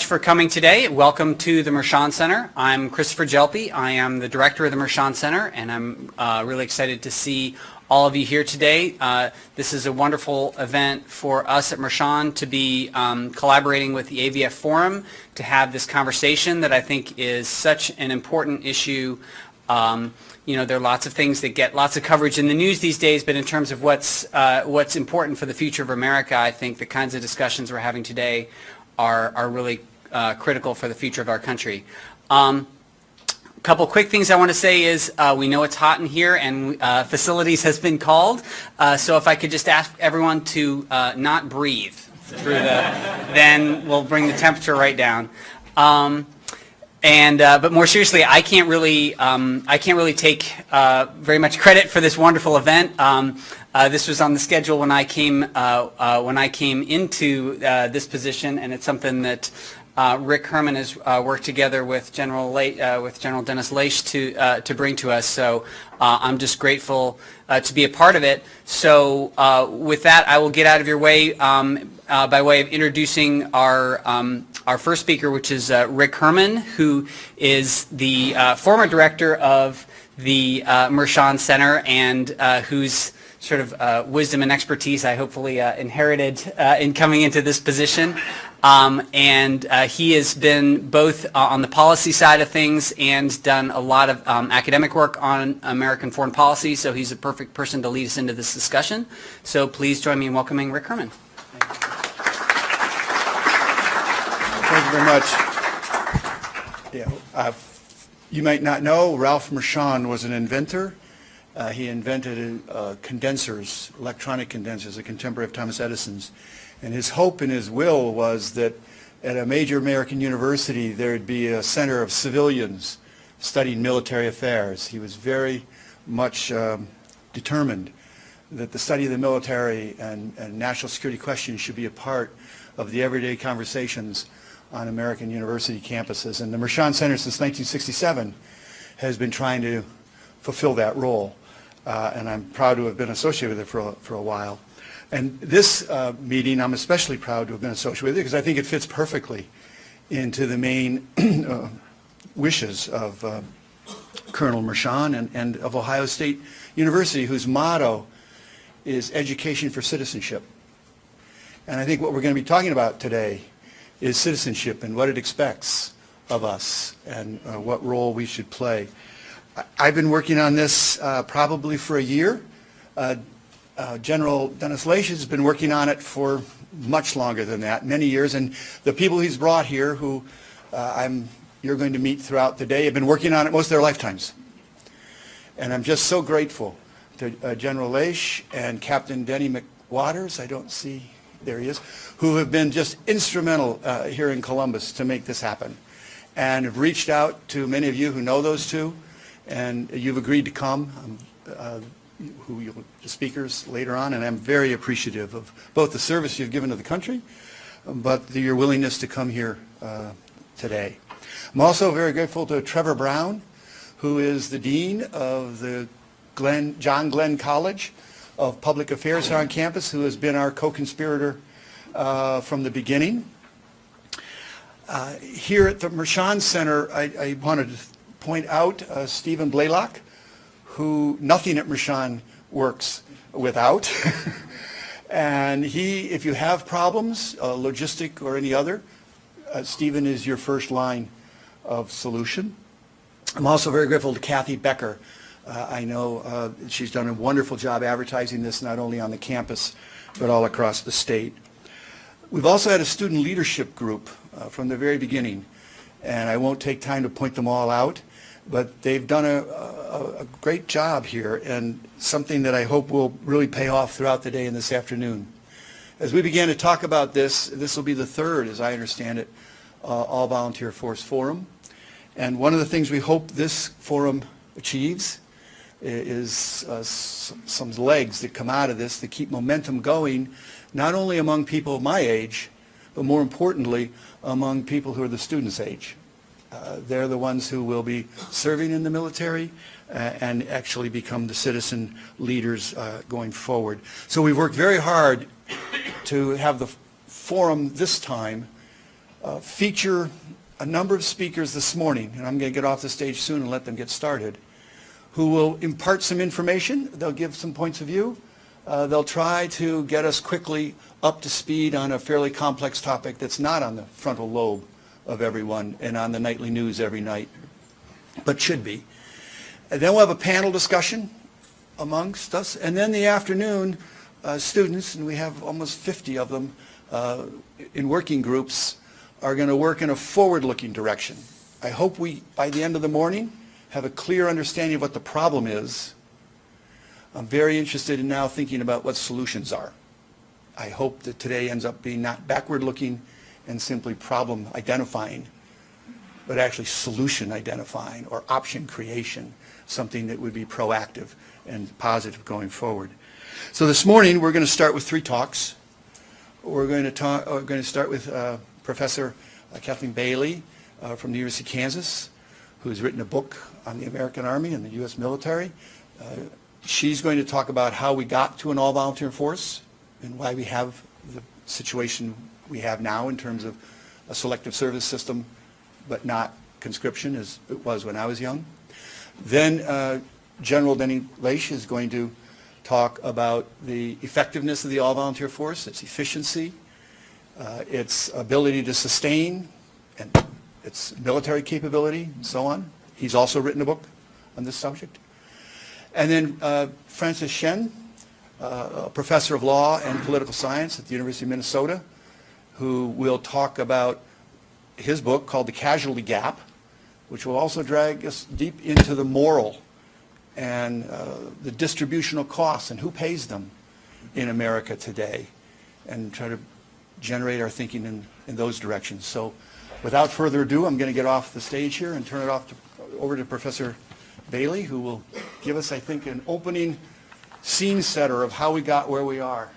for coming today. Welcome to the Mershon Center. I'm Christopher Gelpi. I am the director of the Mershon Center, and I'm really excited to see all of you here today. This is a wonderful event for us at Mershon to be collaborating with the AVF Forum to have this conversation that I think is such an important issue. You know, there are lots of things that get lots of coverage in the news these days, but in terms of what's important for the future of America, I think the kinds of discussions we're having today are really critical for the future of our country. A couple quick things I want to say is we know it's hot in here and facilities has been called, so if I could just ask everyone to not breathe through then we'll bring the temperature right down. But more seriously, I can't really take very much credit for this wonderful event. This was on the schedule when I came into this position, and it's something that Rick Herman has worked together with General Dennis Laich to bring to us. So I'm just grateful to be a part of it. So with that, I will get out of your way by way of introducing our first speaker, which is Rick Herman, who is the former director of the Mershon Center and whose sort of wisdom and expertise I hopefully inherited in coming into this position. He has been both on the policy side of things and done a lot of academic work on American foreign policy, so he's a perfect person to lead us into this discussion. So please join me in welcoming Rick Herman. Thank you very much. Yeah, you might not know, Ralph Mershon was an inventor. He invented condensers, electronic condensers, a contemporary of Thomas Edison's. And his hope and his will was that at a major American university there would be a center of civilians studying military affairs. He was very much determined that the study of the military and national security questions should be a part of the everyday conversations on American university campuses. And the Mershon Center since 1967 has been trying to fulfill that role. And I'm proud to have been associated with it for a while. And this meeting, I'm especially proud to have been associated with it because I think it fits perfectly into the main wishes of Colonel Mershon and of Ohio State University, whose motto is education for citizenship. And I think what we're going to be talking about today is citizenship and what it expects of us and what role we should play. I've been working on this probably for a year. General Dennis Laich has been working on it for much longer than that, many years, and the people he's brought here who you're going to meet throughout the day have been working on it most of their lifetimes. And I'm just so grateful to General Laich and Captain Denny McWaters, I don't see, there he is, who have been just instrumental here in Columbus to make this happen. And have reached out to many of you who know those two, and you've agreed to come. The speakers later on, and I'm very appreciative of both the service you've given to the country, but your willingness to come here today. I'm also very grateful to Trevor Brown, who is the Dean of the John Glenn College of Public Affairs here on campus, who has been our co-conspirator from the beginning. Here at the Mershon Center, I wanted to point out Stephen Blaylock, who nothing at Mershon works without. And if you have problems, logistic or any other, Stephen is your first line of solution. I'm also very grateful to Kathy Becker. I know she's done a wonderful job advertising this not only on the campus, but all across the state. We've also had a student leadership group from the very beginning, and I won't take time to point them all out. But they've done a great job here, and something that I hope will really pay off throughout the day and this afternoon. As we began to talk about this will be the third, as I understand it, All Volunteer Force Forum. And one of the things we hope this forum achieves is some legs that come out of this that keep momentum going, not only among people my age, but more importantly, among people who are the students' age. They're the ones who will be serving in the military and actually become the citizen leaders going forward. So we've worked very hard to have the forum this time feature a number of speakers this morning, and I'm going to get off the stage soon and let them get started, who will impart some information. They'll give some points of view. They'll try to get us quickly up to speed on a fairly complex topic that's not on the frontal lobe of everyone and on the nightly news every night, but should be. And then we'll have a panel discussion amongst us, and then the afternoon, students, and we have almost 50 of them in working groups, are going to work in a forward-looking direction. I hope we, by the end of the morning, have a clear understanding of what the problem is. I'm very interested in now thinking about what solutions are. I hope that today ends up being not backward-looking and simply problem identifying, but actually solution identifying or option creation, something that would be proactive and positive going forward. So this morning we're going to start with 3 talks. We're going to start with Professor Kathleen Bailey from the University of Kansas, who's written a book on the American Army and the U.S. military. She's going to talk about how we got to an all-volunteer force and why we have the situation we have now in terms of a selective service system, but not conscription as it was when I was young. Then General Denny Laich is going to talk about the effectiveness of the all-volunteer force, its efficiency, its ability to sustain, and its military capability, and so on. He's also written a book on this subject. And then Francis Shen, a professor of law and political science at the University of Minnesota, who will talk about his book called The Casualty Gap, which will also drag us deep into the moral and the distributional costs and who pays them in America today, and try to generate our thinking in those directions. So without further ado, I'm going to get off the stage here and turn it over to Professor Bailey, who will give us, I think, an opening scene setter of how we got where we are.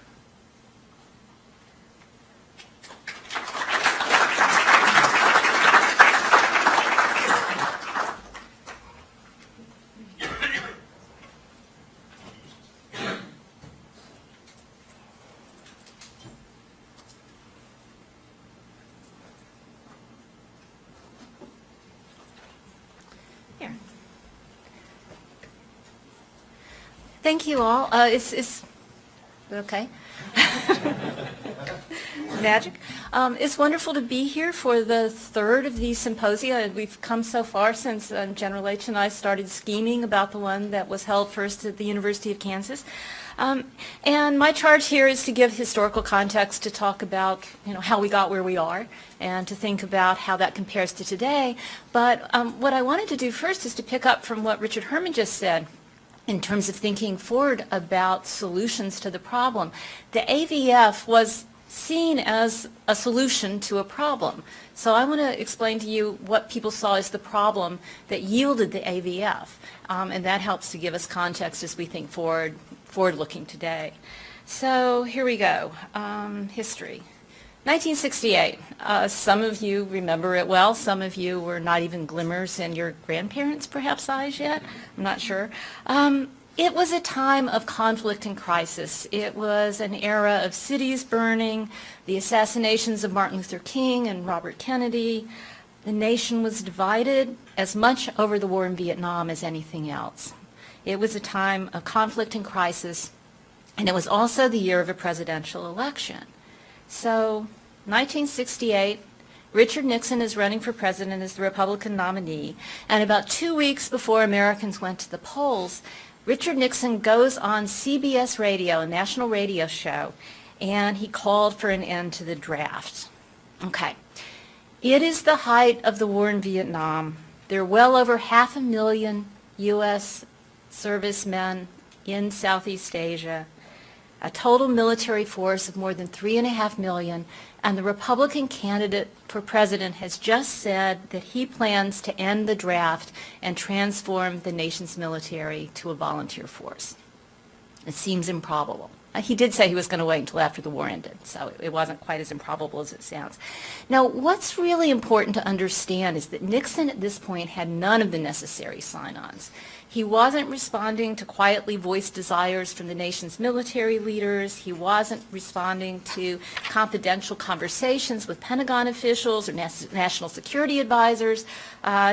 Thank you all. It's okay. Magic. It's wonderful to be here for the 3rd of these symposia. We've come so far since General Laich and I started scheming about the one that was held first at the University of Kansas. And my charge here is to give historical context, to talk about how we got where we are, and to think about how that compares to today. But what I wanted to do first is to pick up from what Richard Herman just said in terms of thinking forward about solutions to the problem. The AVF was seen as a solution to a problem. So I want to explain to you what people saw as the problem that yielded the AVF, and that helps to give us context as we think forward-looking today. So here we go. History. 1968. Some of you remember it well. Some of you were not even glimmers in your grandparents' perhaps eyes yet. I'm not sure. It was a time of conflict and crisis. It was an era of cities burning, the assassinations of Martin Luther King and Robert Kennedy. The nation was divided as much over the war in Vietnam as anything else. It was a time of conflict and crisis, and it was also the year of a presidential election. So, 1968, Richard Nixon is running for president as the Republican nominee, and about 2 weeks before Americans went to the polls, Richard Nixon goes on CBS Radio, a national radio show, and he called for an end to the draft. Okay. It is the height of the war in Vietnam. There are well over 500,000 U.S. servicemen in Southeast Asia, a total military force of more than 3.5 million, and the Republican candidate for president has just said that he plans to end the draft and transform the nation's military to a volunteer force. It seems improbable. he did say he was going to wait until after the war ended, so it wasn't quite as improbable as it sounds. Now, what's really important to understand is that Nixon at this point had none of the necessary sign-ons. He wasn't responding to quietly voiced desires from the nation's military leaders. He wasn't responding to confidential conversations with Pentagon officials or national security advisors.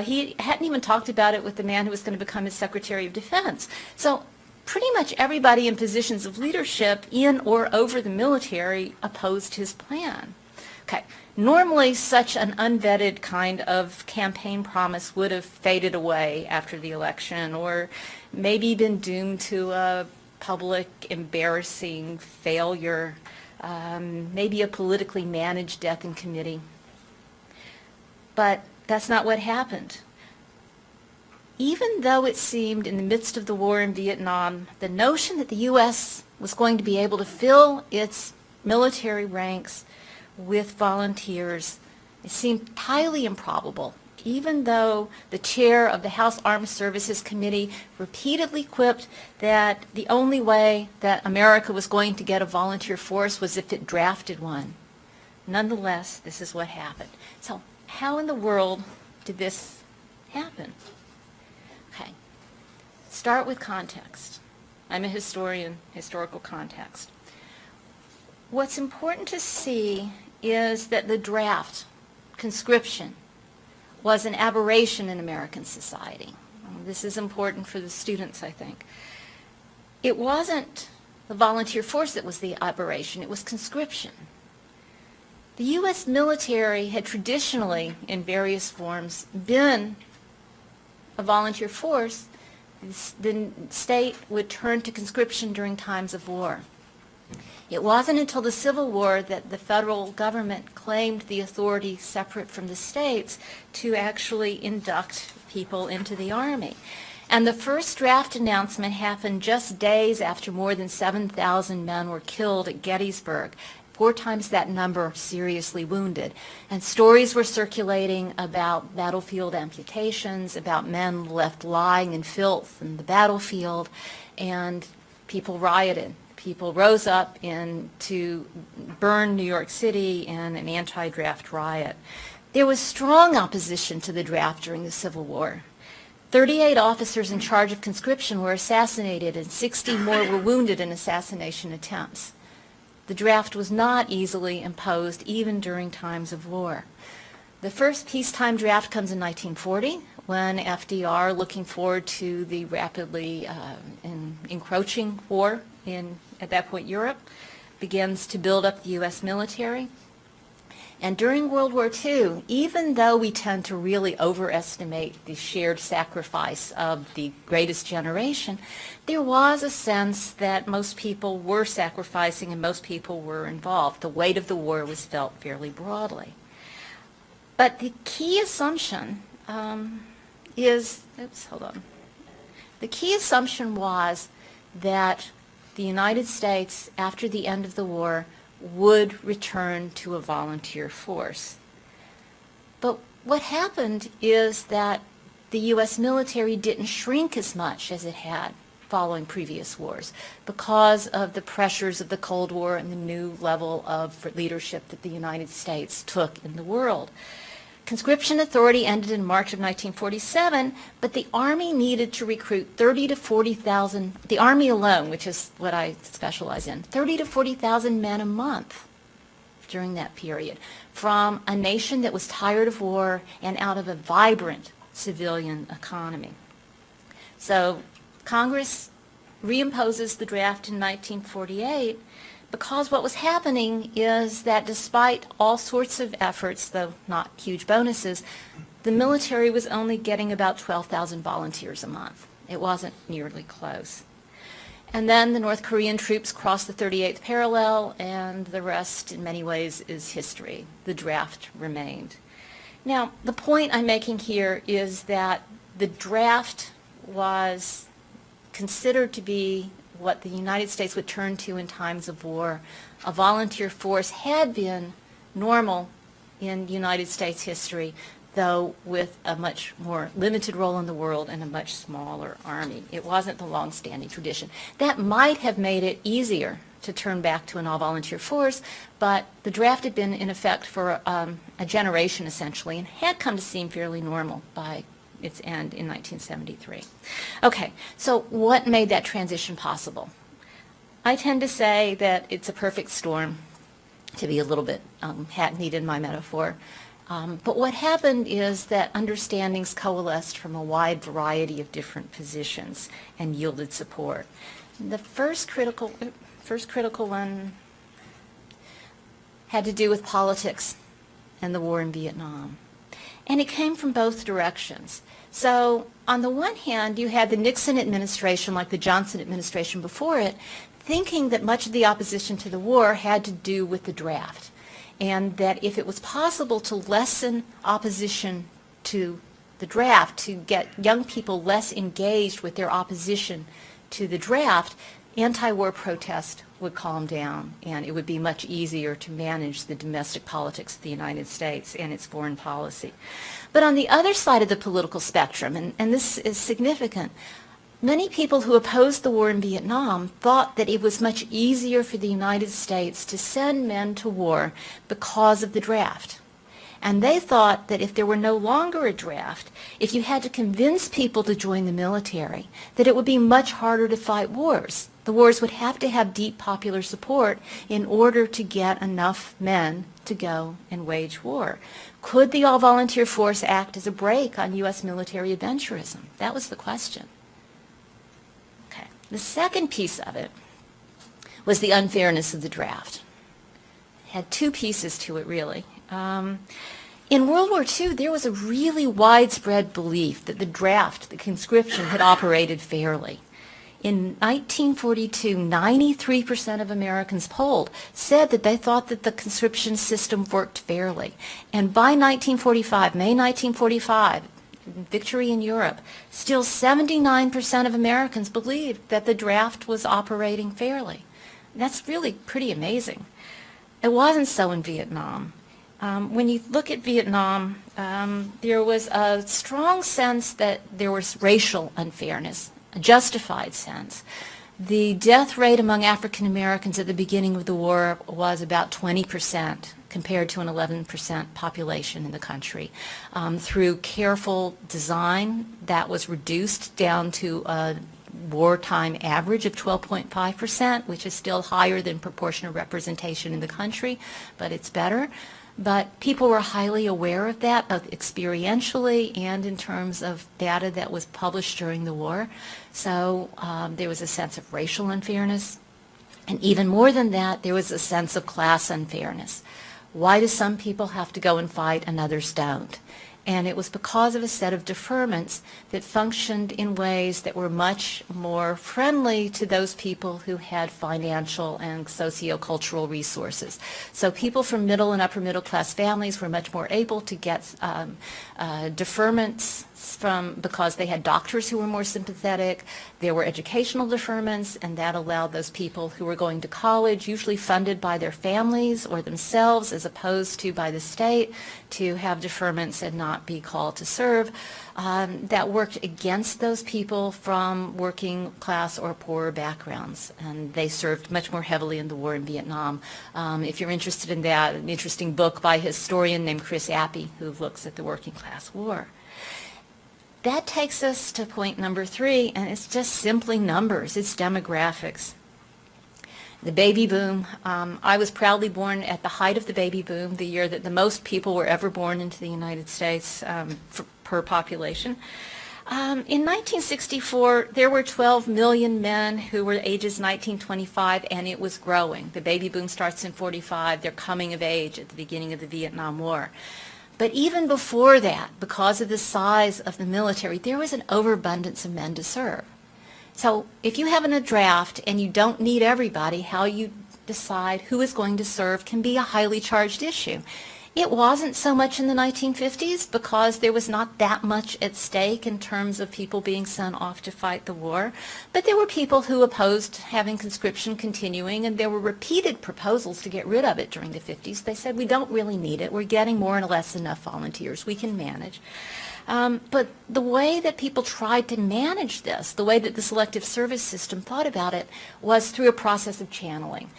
He hadn't even talked about it with the man who was going to become his Secretary of Defense. So pretty much everybody in positions of leadership in or over the military opposed his plan. Okay. Normally, such an unvetted kind of campaign promise would have faded away after the election or maybe been doomed to a public embarrassing failure, maybe a politically managed death in committee. But that's not what happened. Even though it seemed in the midst of the war in Vietnam, the notion that the U.S. was going to be able to fill its military ranks with volunteers, it seemed highly improbable, even though the chair of the House Armed Services Committee repeatedly quipped that the only way that America was going to get a volunteer force was if it drafted one. Nonetheless, this is what happened. So how in the world did this happen? Okay, start with context. I'm a historian, historical context. What's important to see is that the draft, conscription, was an aberration in American society. This is important for the students, I think. It wasn't the volunteer force that was the aberration, it was conscription. The U.S. military had traditionally, in various forms, been a volunteer force. The state would turn to conscription during times of war. It wasn't until the Civil War that the federal government claimed the authority separate from the states to actually induct people into the Army. And the first draft announcement happened just days after more than 7,000 men were killed at Gettysburg, 4 times that number seriously wounded. And stories were circulating about battlefield amputations, about men left lying in filth in the battlefield, and people rioted. People rose up to burn New York City in an anti-draft riot. There was strong opposition to the draft during the Civil War. 38 officers in charge of conscription were assassinated and 60 more were wounded in assassination attempts. The draft was not easily imposed even during times of war. The first peacetime draft comes in 1940 when FDR, looking forward to the rapidly encroaching war in, at that point, Europe, begins to build up the U.S. military. And during World War II, even though we tend to really overestimate the shared sacrifice of the greatest generation, there was a sense that most people were sacrificing and most people were involved. The weight of the war was felt fairly broadly. But the key assumption The key assumption was that the United States, after the end of the war, would return to a volunteer force. But what happened is that the U.S. military didn't shrink as much as it had following previous wars because of the pressures of the Cold War and the new level of leadership that the United States took in the world. Conscription authority ended in March of 1947, but the Army needed to recruit 30 to 40,000, the Army alone, which is what I specialize in, 30 to 40,000 men a month during that period, from a nation that was tired of war and out of a vibrant civilian economy. So Congress reimposes the draft in 1948 because what was happening is that despite all sorts of efforts, though not huge bonuses, the military was only getting about 12,000 volunteers a month. It wasn't nearly close. And then the North Korean troops crossed the 38th parallel, and the rest, in many ways, is history. The draft remained. Now, the point I'm making here is that the draft was considered to be what the United States would turn to in times of war. A volunteer force had been normal in United States history, though with a much more limited role in the world and a much smaller army. It wasn't the long-standing tradition. That might have made it easier to turn back to an all-volunteer force, but the draft had been in effect for a generation essentially and had come to seem fairly normal by its end in 1973. Okay, so what made that transition possible? I tend to say that it's a perfect storm, to be a little bit hackneyed in my metaphor. But what happened is that understandings coalesced from a wide variety of different positions and yielded support. The first critical one had to do with politics and the war in Vietnam. And it came from both directions. So on the one hand, you had the Nixon administration, like the Johnson administration before it, thinking that much of the opposition to the war had to do with the draft, and that if it was possible to lessen opposition to the draft, to get young people less engaged with their opposition to the draft, anti-war protest would calm down, and it would be much easier to manage the domestic politics of the United States and its foreign policy. But on the other side of the political spectrum, and this is significant, many people who opposed the war in Vietnam thought that it was much easier for the United States to send men to war because of the draft. And they thought that if there were no longer a draft, if you had to convince people to join the military, that it would be much harder to fight wars. The wars would have to have deep popular support in order to get enough men to go and wage war. Could the all-volunteer force act as a brake on U.S. military adventurism? That was the question. Okay. The second piece of it was the unfairness of the draft. It had two pieces to it, really. In World War II, there was a really widespread belief that the draft, the conscription, had operated fairly. In 1942, 93% of Americans polled said that they thought that the conscription system worked fairly. And by 1945, May 1945, victory in Europe, still 79% of Americans believed that the draft was operating fairly. That's really pretty amazing. It wasn't so in Vietnam. When you look at Vietnam, there was a strong sense that there was racial unfairness, a justified sense. The death rate among African Americans at the beginning of the war was about 20% compared to an 11% population in the country. Through careful design, that was reduced down to a wartime average of 12.5%, which is still higher than proportional representation in the country, but it's better. But people were highly aware of that, both experientially and in terms of data that was published during the war. So there was a sense of racial unfairness. And even more than that, there was a sense of class unfairness. Why do some people have to go and fight and others don't? And it was because of a set of deferments that functioned in ways that were much more friendly to those people who had financial and socio-cultural resources. So people from middle and upper middle class families were much more able to get deferments because they had doctors who were more sympathetic. There were educational deferments, and that allowed those people who were going to college, usually funded by their families or themselves as opposed to by the state, to have deferments and not be called to serve. That worked against those people from working class or poorer backgrounds, and they served much more heavily in the war in Vietnam. If you're interested in that, an interesting book by a historian named Chris Appy, who looks at the working class war. That takes us to point number 3, and it's just simply numbers. It's demographics. The baby boom. I was proudly born at the height of the baby boom, the year that the most people were ever born into the United States per population. In 1964, there were 12 million men who were ages 19 to 25, and it was growing. The baby boom starts in 45. They're coming of age at the beginning of the Vietnam War. But even before that, because of the size of the military, there was an overabundance of men to serve. So if you have a draft and you don't need everybody, how you decide who is going to serve can be a highly charged issue. It wasn't so much in the 1950s because there was not that much at stake in terms of people being sent off to fight the war. But there were people who opposed having conscription continuing, and there were repeated proposals to get rid of it during the 50s. They said, we don't really need it. We're getting more or less enough volunteers. We can manage. But the way that people tried to manage this, the way that the selective service system thought about it, was through a process of channeling.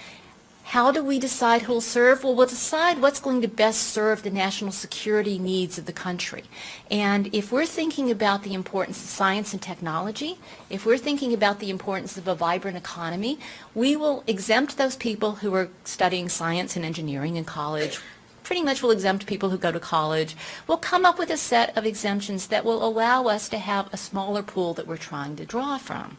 How do we decide who will serve? Well, we'll decide what's going to best serve the national security needs of the country. And if we're thinking about the importance of science and technology, if we're thinking about the importance of a vibrant economy, we will exempt those people who are studying science and engineering in college. Pretty much will exempt people who go to college. We'll come up with a set of exemptions that will allow us to have a smaller pool that we're trying to draw from.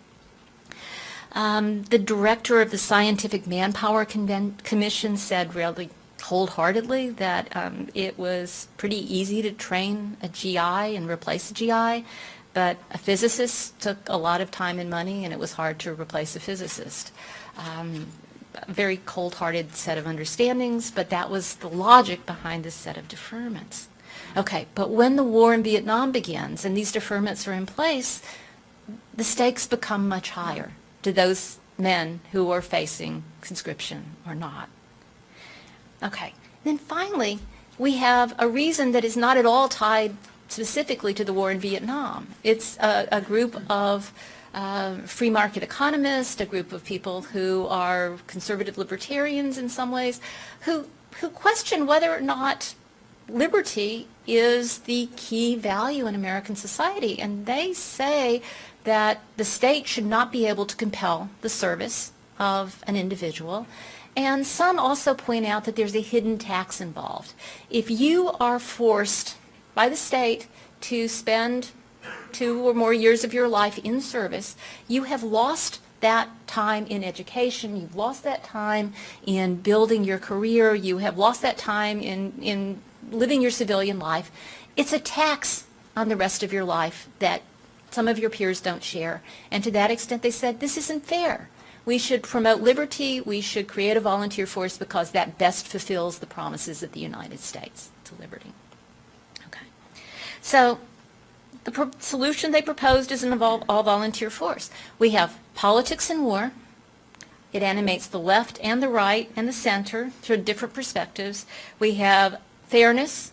The director of the Scientific Manpower Commission said really wholeheartedly that it was pretty easy to train a GI and replace a GI, but a physicist took a lot of time and money, and it was hard to replace a physicist. A very cold-hearted set of understandings, but that was the logic behind this set of deferments. Okay, but when the war in Vietnam begins and these deferments are in place, the stakes become much higher to those men who are facing conscription or not. Okay, then finally, we have a reason that is not at all tied specifically to the war in Vietnam. It's a group of free market economists, a group of people who are conservative libertarians in some ways, who question whether or not liberty is the key value in American society. And they say that the state should not be able to compel the service of an individual. And some also point out that there's a hidden tax involved. If you are forced by the state to spend 2 or more years of your life in service, you have lost that time in education, you've lost that time in building your career, you have lost that time in living your civilian life. It's a tax on the rest of your life that some of your peers don't share. And to that extent, they said, this isn't fair. We should promote liberty, we should create a volunteer force because that best fulfills the promises of the United States to liberty. Okay. So the solution they proposed is an all-volunteer force. We have politics and war. It animates the left and the right and the center through different perspectives. We have fairness.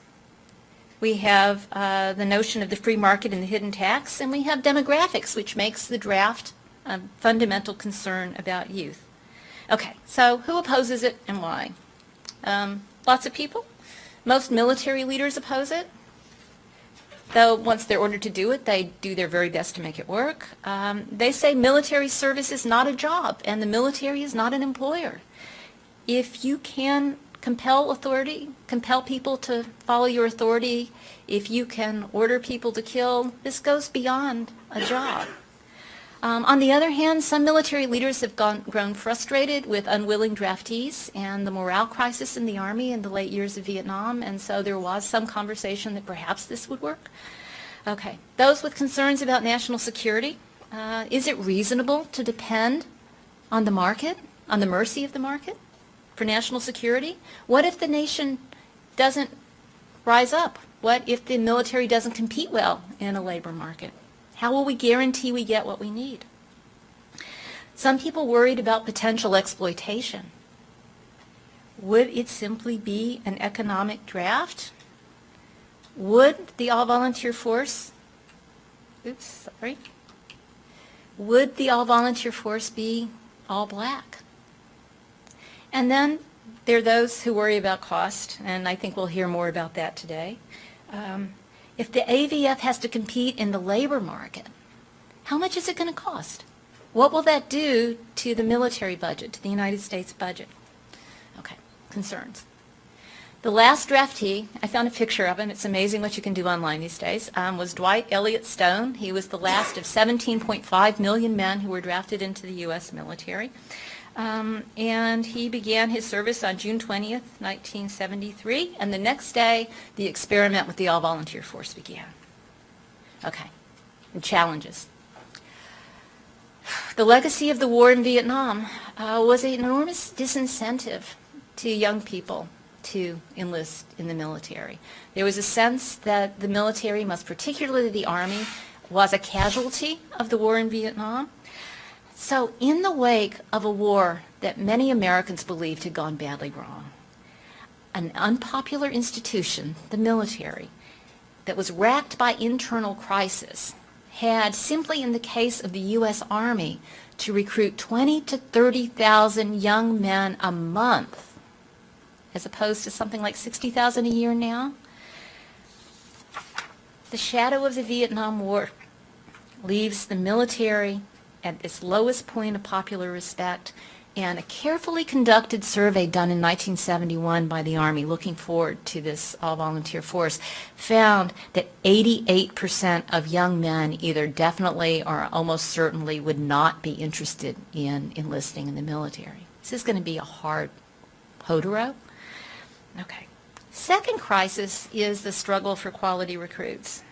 We have the notion of the free market and the hidden tax. And we have demographics, which makes the draft a fundamental concern about youth. Okay, so who opposes it and why? Lots of people. Most military leaders oppose it. Though once they're ordered to do it, they do their very best to make it work. They say military service is not a job, and the military is not an employer. If you can compel authority, compel people to follow your authority, if you can order people to kill, this goes beyond a job. On the other hand, some military leaders have grown frustrated with unwilling draftees and the morale crisis in the Army in the late years of Vietnam, and so there was some conversation that perhaps this would work. Okay, those with concerns about national security, is it reasonable to depend on the market, on the mercy of the market for national security? What if the nation doesn't rise up? What if the military doesn't compete well in a labor market? How will we guarantee we get what we need? Some people worried about potential exploitation. Would it simply be an economic draft? Would the all-volunteer force, would the all-volunteer force be all black? And then there are those who worry about cost, and I think we'll hear more about that today. If the AVF has to compete in the labor market, how much is it going to cost? What will that do to the military budget, to the United States budget? Okay, concerns. The last draftee, I found a picture of him, it's amazing what you can do online these days, was Dwight Elliot Stone. He was the last of 17.5 million men who were drafted into the U.S. military. And he began his service on June 20th, 1973, and the next day, the experiment with the all-volunteer force began. Okay, and challenges. The legacy of the war in Vietnam was an enormous disincentive to young people to enlist in the military. There was a sense that the military, most particularly the Army, was a casualty of the war in Vietnam. So in the wake of a war that many Americans believed had gone badly wrong, an unpopular institution, the military, that was racked by internal crisis had, simply in the case of the U.S. Army, to recruit 20 to 30,000 young men a month, as opposed to something like 60,000 a year now. The shadow of the Vietnam War leaves the military at its lowest point of popular respect, and a carefully conducted survey done in 1971 by the Army, looking forward to this all-volunteer force, found that 88% of young men either definitely or almost certainly would not be interested in enlisting in the military. This is going to be a hard hoe to row. Okay. Second crisis is the struggle for quality recruits.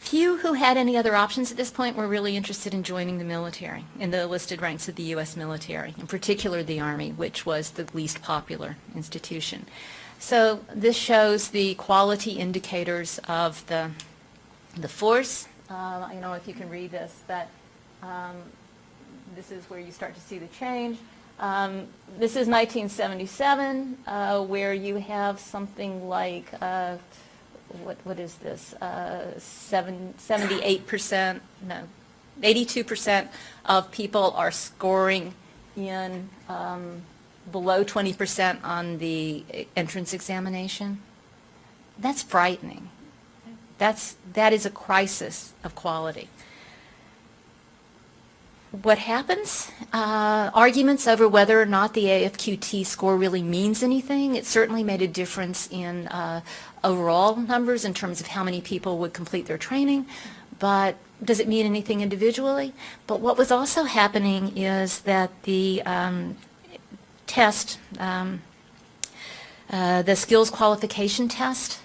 Few who had any other options at this point were really interested in joining the military, in the enlisted ranks of the U.S. military, in particular the Army, which was the least popular institution. So this shows the quality indicators of the force. I don't know if you can read this, but this is where you start to see the change. This is 1977, where you have something like what is this? 78%, no, 82% of people are scoring in below 20% on the entrance examination. That's frightening. That is a crisis of quality. What happens? Arguments over whether or not the AFQT score really means anything. It certainly made a difference in overall numbers in terms of how many people would complete their training, but does it mean anything individually? But what was also happening is that the test, the skills qualification test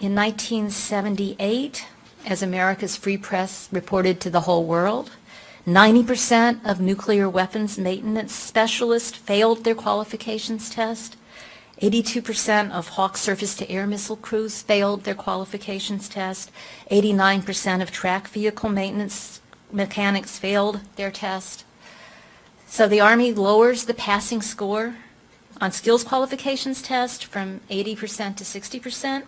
in 1978, as America's Free Press reported to the whole world, 90% of nuclear weapons maintenance specialists failed their qualifications test. 82% of Hawk surface-to-air missile crews failed their qualifications test. 89% of track vehicle maintenance mechanics failed their test. So the Army lowers the passing score on skills qualifications test from 80% to 60%.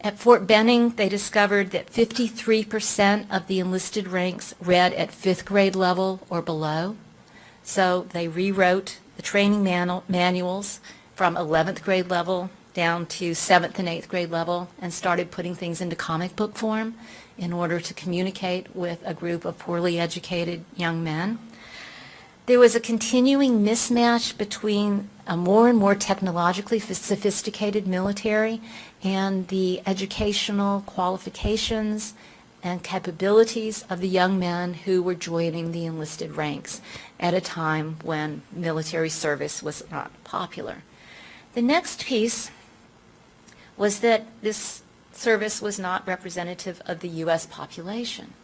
At Fort Benning, they discovered that 53% of the enlisted ranks read at 5th grade level or below. So they rewrote the training manuals from 11th grade level down to 7th and 8th grade level and started putting things into comic book form in order to communicate with a group of poorly educated young men. There was a continuing mismatch between a more and more technologically sophisticated military and the educational qualifications and capabilities of the young men who were joining the enlisted ranks at a time when military service was not popular. The next piece was that this service was not representative of the U.S. population.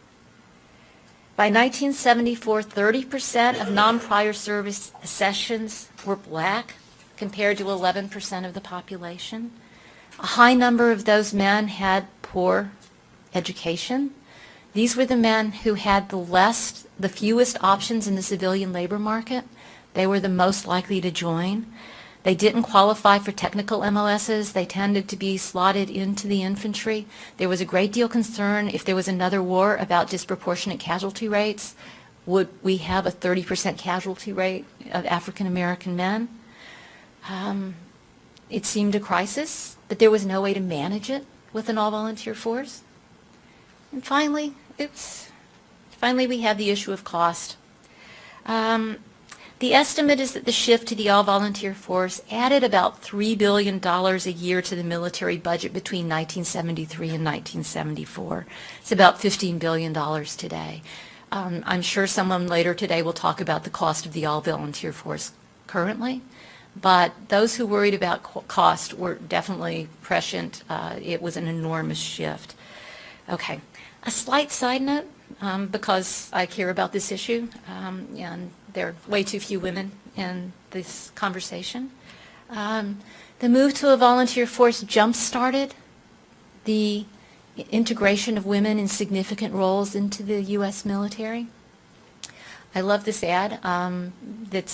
By 1974, 30% of non-prior service accessions were black, compared to 11% of the population. A high number of those men had poor education. These were the men who had the fewest options in the civilian labor market. They were the most likely to join. They didn't qualify for technical MOSs. They tended to be slotted into the infantry. There was a great deal of concern if there was another war about disproportionate casualty rates. Would we have a 30% casualty rate of African American men? It seemed a crisis, but there was no way to manage it with an all-volunteer force. And finally, we have the issue of cost. The estimate is that the shift to the all-volunteer force added about $3 billion a year to the military budget between 1973 and 1974. It's about $15 billion today. I'm sure someone later today will talk about the cost of the all-volunteer force currently, but those who worried about cost were definitely prescient. It was an enormous shift. Okay, a slight side note, because I care about this issue, and there are way too few women in this conversation. The move to a volunteer force jump-started the integration of women in significant roles into the U.S. military. I love this ad.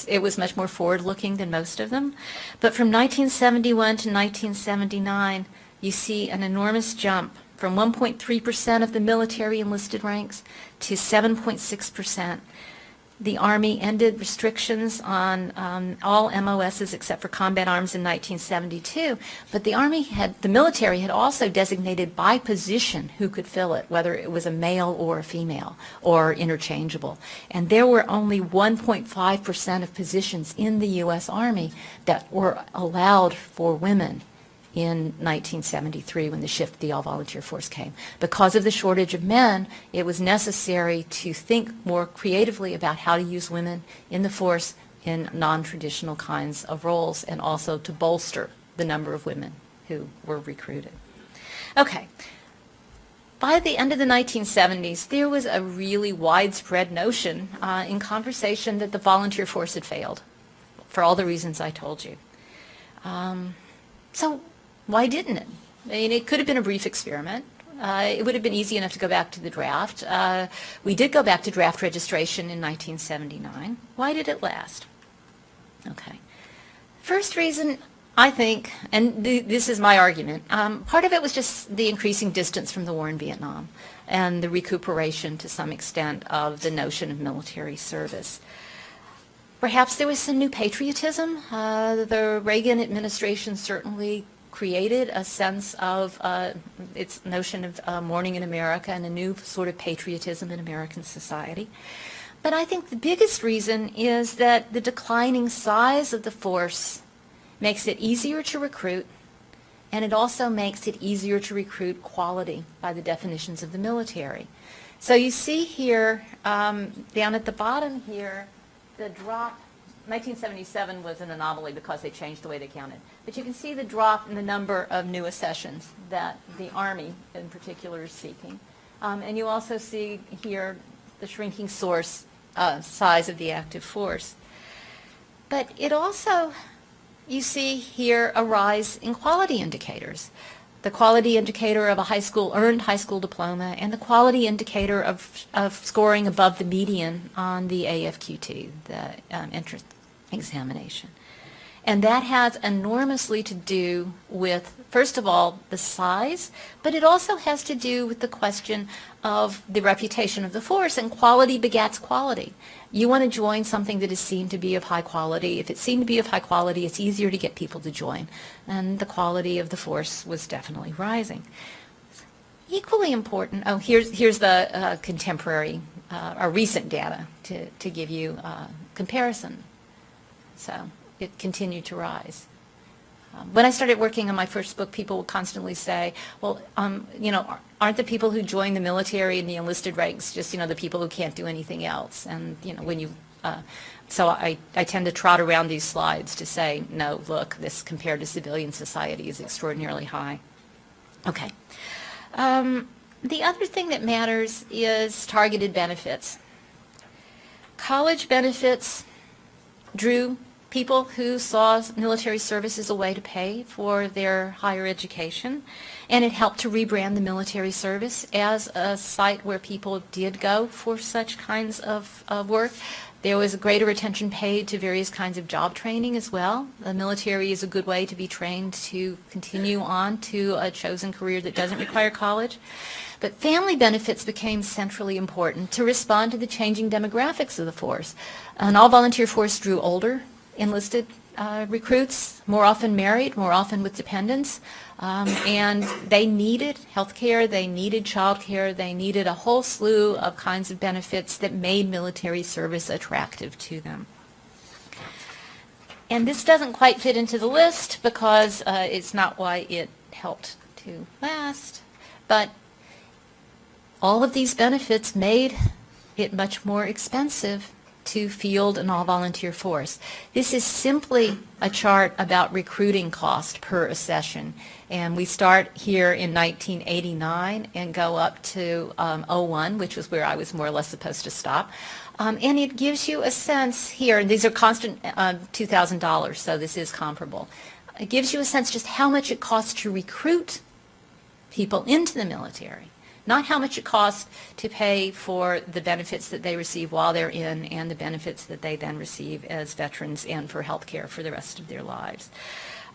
It was much more forward-looking than most of them. But from 1971 to 1979, you see an enormous jump from 1.3% of the military enlisted ranks to 7.6%. The Army ended restrictions on all MOSs except for combat arms in 1972, but the military had also designated by position who could fill it, whether it was a male or a female or interchangeable. And there were only 1.5% of positions in the U.S. Army that were allowed for women in 1973 when the shift to the all-volunteer force came. Because of the shortage of men, it was necessary to think more creatively about how to use women in the force in non-traditional kinds of roles, and also to bolster the number of women who were recruited. Okay. By the end of the 1970s, there was a really widespread notion in conversation that the volunteer force had failed, for all the reasons I told you. So why didn't it? I mean, it could have been a brief experiment. It would have been easy enough to go back to the draft. We did go back to draft registration in 1979. Why did it last? Okay. First reason, I think, and this is my argument, part of it was just the increasing distance from the war in Vietnam and the recuperation to some extent of the notion of military service. Perhaps there was some new patriotism. The Reagan administration certainly created a sense of its notion of mourning in America and a new sort of patriotism in American society. But I think the biggest reason is that the declining size of the force makes it easier to recruit, and it also makes it easier to recruit quality by the definitions of the military. So you see here, down at the bottom here, the drop. 1977 was an anomaly because they changed the way they counted. But you can see the drop in the number of new accessions that the Army in particular is seeking. And you also see here the shrinking size of the active force. But it also, you see here a rise in quality indicators. The quality indicator of a earned high school diploma, and the quality indicator of scoring above the median on the AFQT, the entrance examination. And that has enormously to do with, first of all, the size, but it also has to do with the question of the reputation of the force, and quality begets quality. You want to join something that is seen to be of high quality. If it's seen to be of high quality, it's easier to get people to join. And the quality of the force was definitely rising. Equally important, here's the contemporary, or recent data to give you comparison. So it continued to rise. When I started working on my first book, people would constantly say, well, aren't the people who join the military and the enlisted ranks just, the people who can't do anything else? And, so I tend to trot around these slides to say, no, look, this compared to civilian society is extraordinarily high. Okay. The other thing that matters is targeted benefits. College benefits drew people who saw military service as a way to pay for their higher education, and it helped to rebrand the military service as a site where people did go for such kinds of work. There was a greater attention paid to various kinds of job training as well. The military is a good way to be trained to continue on to a chosen career that doesn't require college. But family benefits became centrally important to respond to the changing demographics of the force. An all-volunteer force drew older enlisted recruits, more often married, more often with dependents, and they needed health care, they needed child care, they needed a whole slew of kinds of benefits that made military service attractive to them. And this doesn't quite fit into the list because it's not why it helped to last, but all of these benefits made it much more expensive to field an all-volunteer force. This is simply a chart about recruiting cost per accession, and we start here in 1989 and go up to 01, which was where I was more or less supposed to stop. And it gives you a sense here, and these are constant $2,000, so this is comparable. It gives you a sense just how much it costs to recruit people into the military. not how much it costs to pay for the benefits that they receive while they're in and the benefits that they then receive as veterans and for health care for the rest of their lives.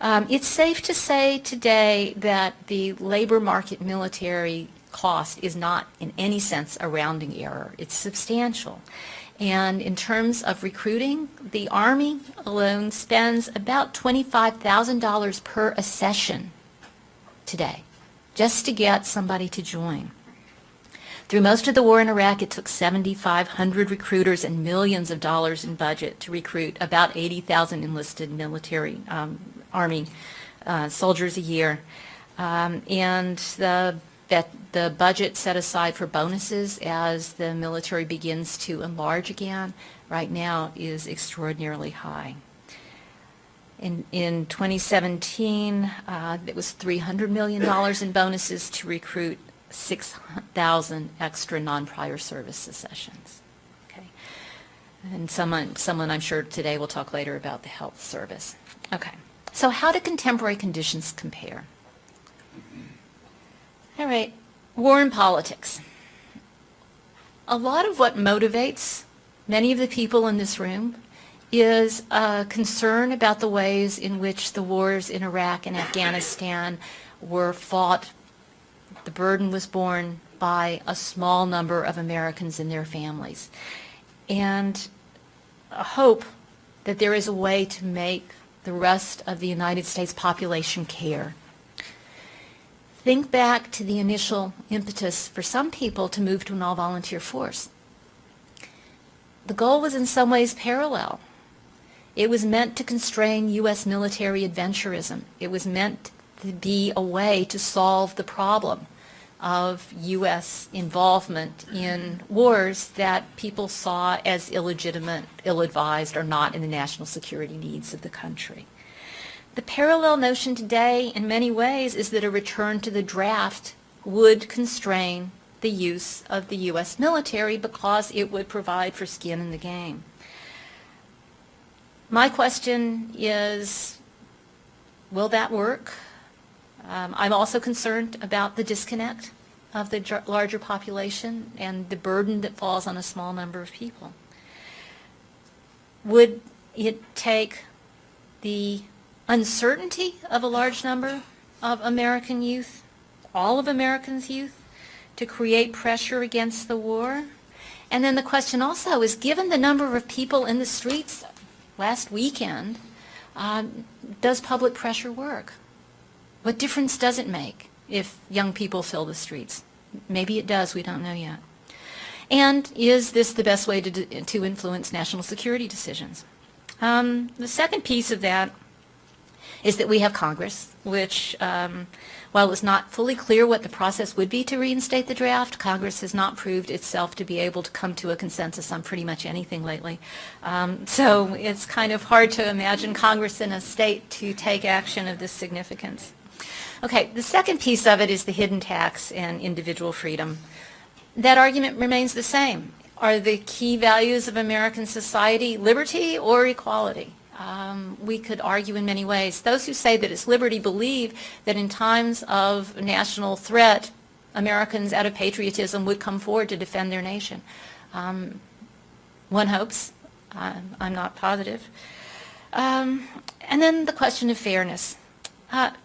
It's safe to say today that the labor market military cost is not in any sense a rounding error. It's substantial. And in terms of recruiting, the Army alone spends about $25,000 per accession today, just to get somebody to join. Through most of the war in Iraq, it took 7,500 recruiters and millions of dollars in budget to recruit about 80,000 enlisted military Army soldiers a year. And the budget set aside for bonuses as the military begins to enlarge again right now is extraordinarily high. In 2017, it was $300 million in bonuses to recruit 6,000 extra non-prior service accessions. Okay, and someone I'm sure today will talk later about the health service. Okay, so how do contemporary conditions compare? All right, war and politics. A lot of what motivates many of the people in this room is a concern about the ways in which the wars in Iraq and Afghanistan were fought. The burden was borne by a small number of Americans and their families. And a hope that there is a way to make the rest of the United States population care. Think back to the initial impetus for some people to move to an all-volunteer force. The goal was in some ways parallel. It was meant to constrain U.S. military adventurism. It was meant to be a way to solve the problem of U.S. involvement in wars that people saw as illegitimate, ill-advised, or not in the national security needs of the country. The parallel notion today, in many ways, is that a return to the draft would constrain the use of the U.S. military because it would provide for skin in the game. My question is, will that work? I'm also concerned about the disconnect of the larger population and the burden that falls on a small number of people. Would it take the uncertainty of a large number of American youth, all of Americans' youth, to create pressure against the war? And then the question also is, given the number of people in the streets last weekend, does public pressure work? What difference does it make if young people fill the streets? Maybe it does, we don't know yet. And is this the best way to influence national security decisions? The second piece of that is that we have Congress, which, while it's not fully clear what the process would be to reinstate the draft, Congress has not proved itself to be able to come to a consensus on pretty much anything lately. So it's kind of hard to imagine Congress in a state to take action of this significance. Okay, the second piece of it is the hidden tax and individual freedom. That argument remains the same. Are the key values of American society liberty or equality? We could argue in many ways. Those who say that it's liberty believe that in times of national threat, Americans out of patriotism would come forward to defend their nation. One hopes. I'm not positive. And then the question of fairness.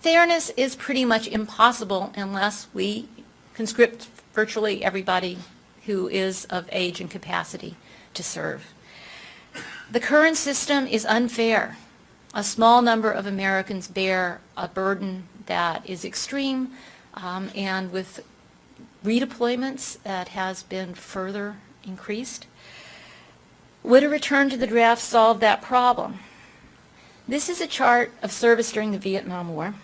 Fairness is pretty much impossible unless we conscript virtually everybody who is of age and capacity to serve. The current system is unfair. A small number of Americans bear a burden that is extreme, and with redeployments that has been further increased. Would a return to the draft solve that problem? This is a chart of service during the Vietnam War.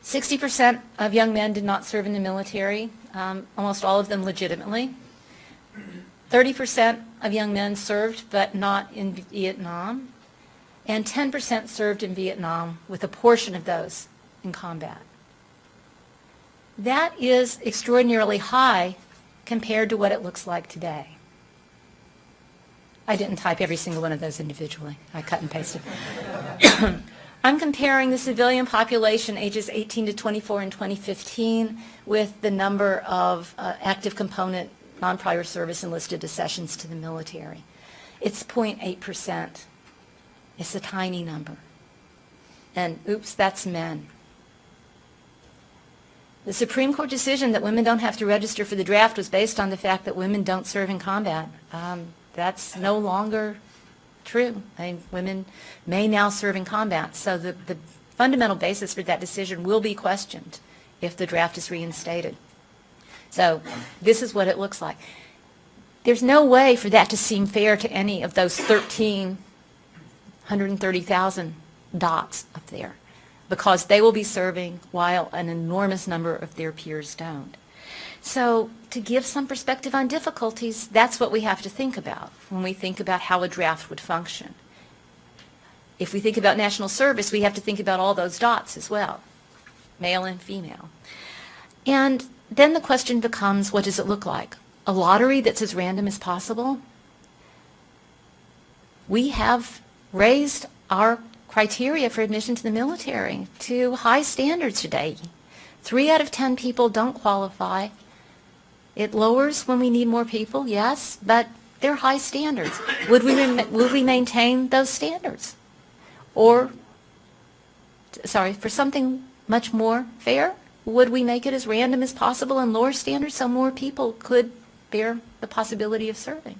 60% of young men did not serve in the military, almost all of them legitimately. 30% of young men served, but not in Vietnam, and 10% served in Vietnam, with a portion of those in combat. That is extraordinarily high compared to what it looks like today. I didn't type every single one of those individually. I cut and pasted. I'm comparing the civilian population ages 18 to 24 in 2015 with the number of active component non-prior service enlisted accessions to the military. It's 0.8%. It's a tiny number. And oops, that's men. The Supreme Court decision that women don't have to register for the draft was based on the fact that women don't serve in combat. That's no longer true. Women may now serve in combat. So the fundamental basis for that decision will be questioned if the draft is reinstated. So this is what it looks like. There's no way for that to seem fair to any of those 130,000 dots up there, because they will be serving while an enormous number of their peers don't. So to give some perspective on difficulties, that's what we have to think about when we think about how a draft would function. If we think about national service, we have to think about all those dots as well, male and female. And then the question becomes, what does it look like? A lottery that's as random as possible? We have raised our criteria for admission to the military to high standards today. 3 out of 10 people don't qualify. It lowers when we need more people, yes, but they're high standards. Would we maintain those standards? Or, for something much more fair, would we make it as random as possible and lower standards so more people could bear the possibility of serving?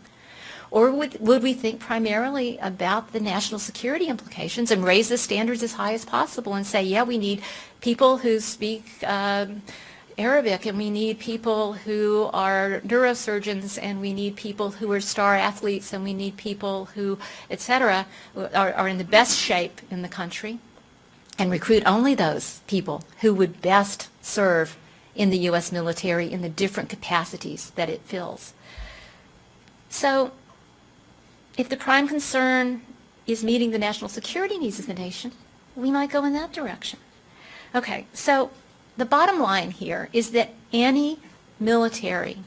Or would we think primarily about the national security implications and raise the standards as high as possible and say, yeah, we need people who speak Arabic, and we need people who are neurosurgeons, and we need people who are star athletes, and we need people who, et cetera, are in the best shape in the country, and recruit only those people who would best serve in the U.S. military in the different capacities that it fills. So if the prime concern is meeting the national security needs of the nation, we might go in that direction. Okay, so the bottom line here is that any military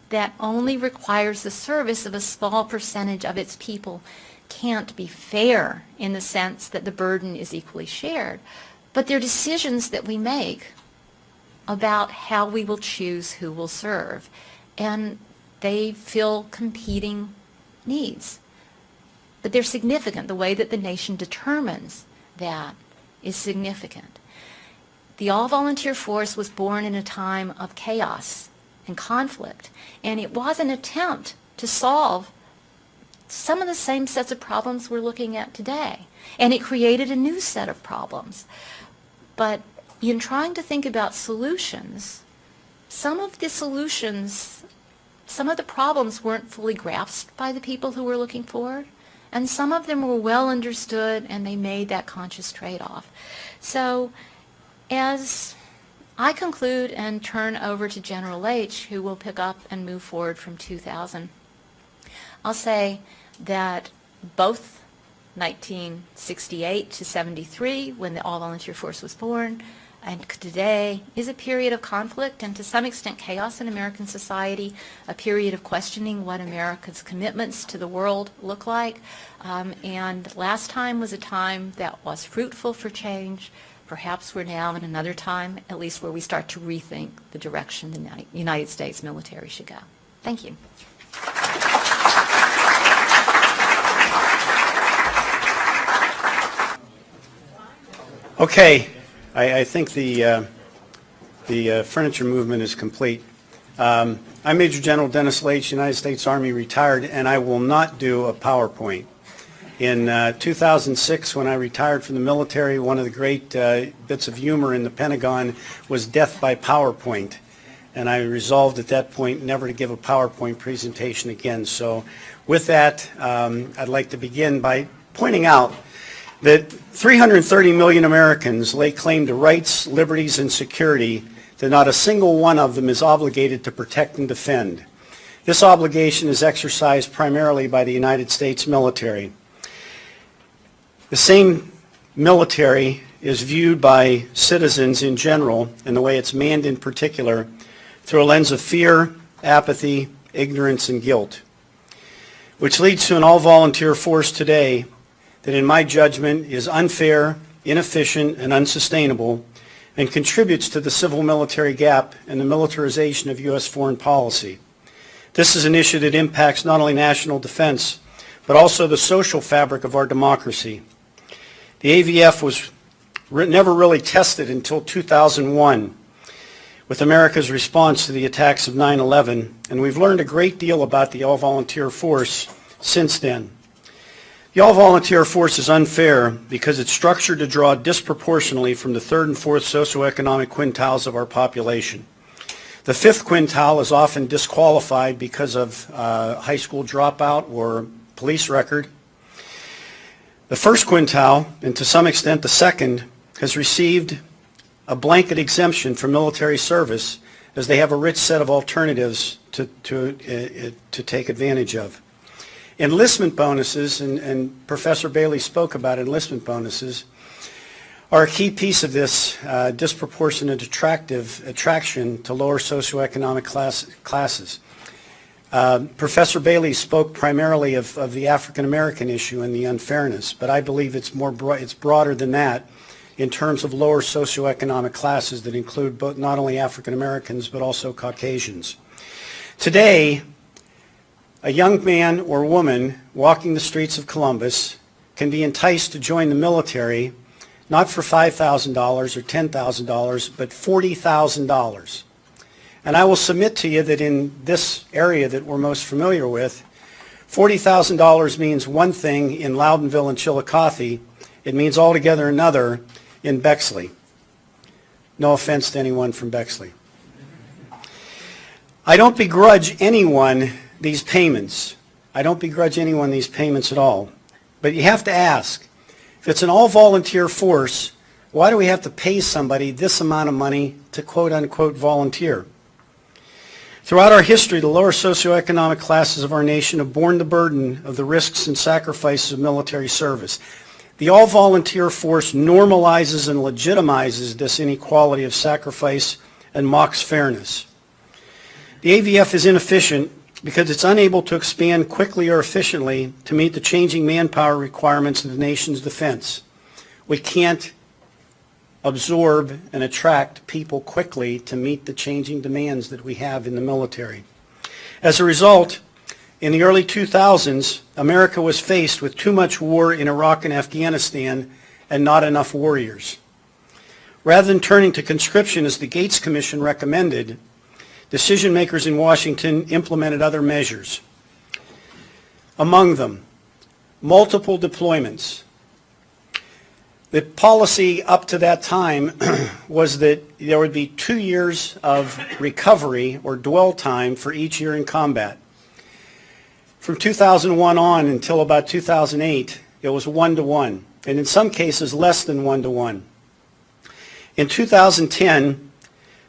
that only requires the service of a small percentage of its people can't be fair in the sense that the burden is equally shared. But they're decisions that we make about how we will choose who will serve. And they fill competing needs. But they're significant. The way that the nation determines that is significant. The all-volunteer force was born in a time of chaos and conflict, and it was an attempt to solve some of the same sets of problems we're looking at today. And it created a new set of problems. But in trying to think about solutions, some of the problems weren't fully grasped by the people who were looking forward, and some of them were well understood, and they made that conscious trade-off. So as I conclude and turn over to General Laich, who will pick up and move forward from 2000, I'll say that both 1968 to 73, when the all-volunteer force was born, and today is a period of conflict and to some extent chaos in American society, a period of questioning what America's commitments to the world look like. And last time was a time that was fruitful for change. Perhaps we're now in another time, at least where we start to rethink the direction the United States military should go. Thank you. Okay, I think the furniture movement is complete. I'm Major General Dennis Laich, United States Army, retired, and I will not do a PowerPoint. In 2006, when I retired from the military, one of the great bits of humor in the Pentagon was death by PowerPoint. And I resolved at that point never to give a PowerPoint presentation again. So with that, I'd like to begin by pointing out that 330 million Americans lay claim to rights, liberties, and security that not a single one of them is obligated to protect and defend. This obligation is exercised primarily by the United States military. The same military is viewed by citizens in general, and the way it's manned in particular, through a lens of fear, apathy, ignorance, and guilt, which leads to an all-volunteer force today that in my judgment is unfair, inefficient, and unsustainable, and contributes to the civil-military gap and the militarization of U.S. foreign policy. This is an issue that impacts not only national defense, but also the social fabric of our democracy. The AVF was never really tested until 2001 with America's response to the attacks of 9/11, and we've learned a great deal about the all-volunteer force since then. The all-volunteer force is unfair because it's structured to draw disproportionately from the third and fourth socioeconomic quintiles of our population. The fifth quintile is often disqualified because of high school dropout or police record. The first quintile, and to some extent the second, has received a blanket exemption from military service as they have a rich set of alternatives to take advantage of. Enlistment bonuses, and Professor Bailey spoke about enlistment bonuses, are a key piece of this disproportionate attraction to lower socioeconomic classes. Professor Bailey spoke primarily of the African American issue and the unfairness, but I believe it's broader than that in terms of lower socioeconomic classes that include both not only African Americans but also Caucasians. Today, a young man or woman walking the streets of Columbus can be enticed to join the military not for $5,000 or $10,000, but $40,000. And I will submit to you that in this area that we're most familiar with, $40,000 means one thing in Loudonville and Chillicothe. It means altogether another in Bexley. No offense to anyone from Bexley. I don't begrudge anyone these payments. I don't begrudge anyone these payments at all. But you have to ask, if it's an all-volunteer force, why do we have to pay somebody this amount of money to quote-unquote volunteer? Throughout our history, the lower socioeconomic classes of our nation have borne the burden of the risks and sacrifices of military service. The all-volunteer force normalizes and legitimizes this inequality of sacrifice and mocks fairness. The AVF is inefficient because it's unable to expand quickly or efficiently to meet the changing manpower requirements of the nation's defense. We can't absorb and attract people quickly to meet the changing demands that we have in the military. As a result, in the early 2000s, America was faced with too much war in Iraq and Afghanistan and not enough warriors. Rather than turning to conscription as the Gates Commission recommended, decision makers in Washington implemented other measures. Among them, multiple deployments. The policy up to that time was that there would be 2 years of recovery or dwell time for each year in combat. From 2001 on until about 2008, it was 1-to-1, and in some cases less than 1-to-1. In 2010,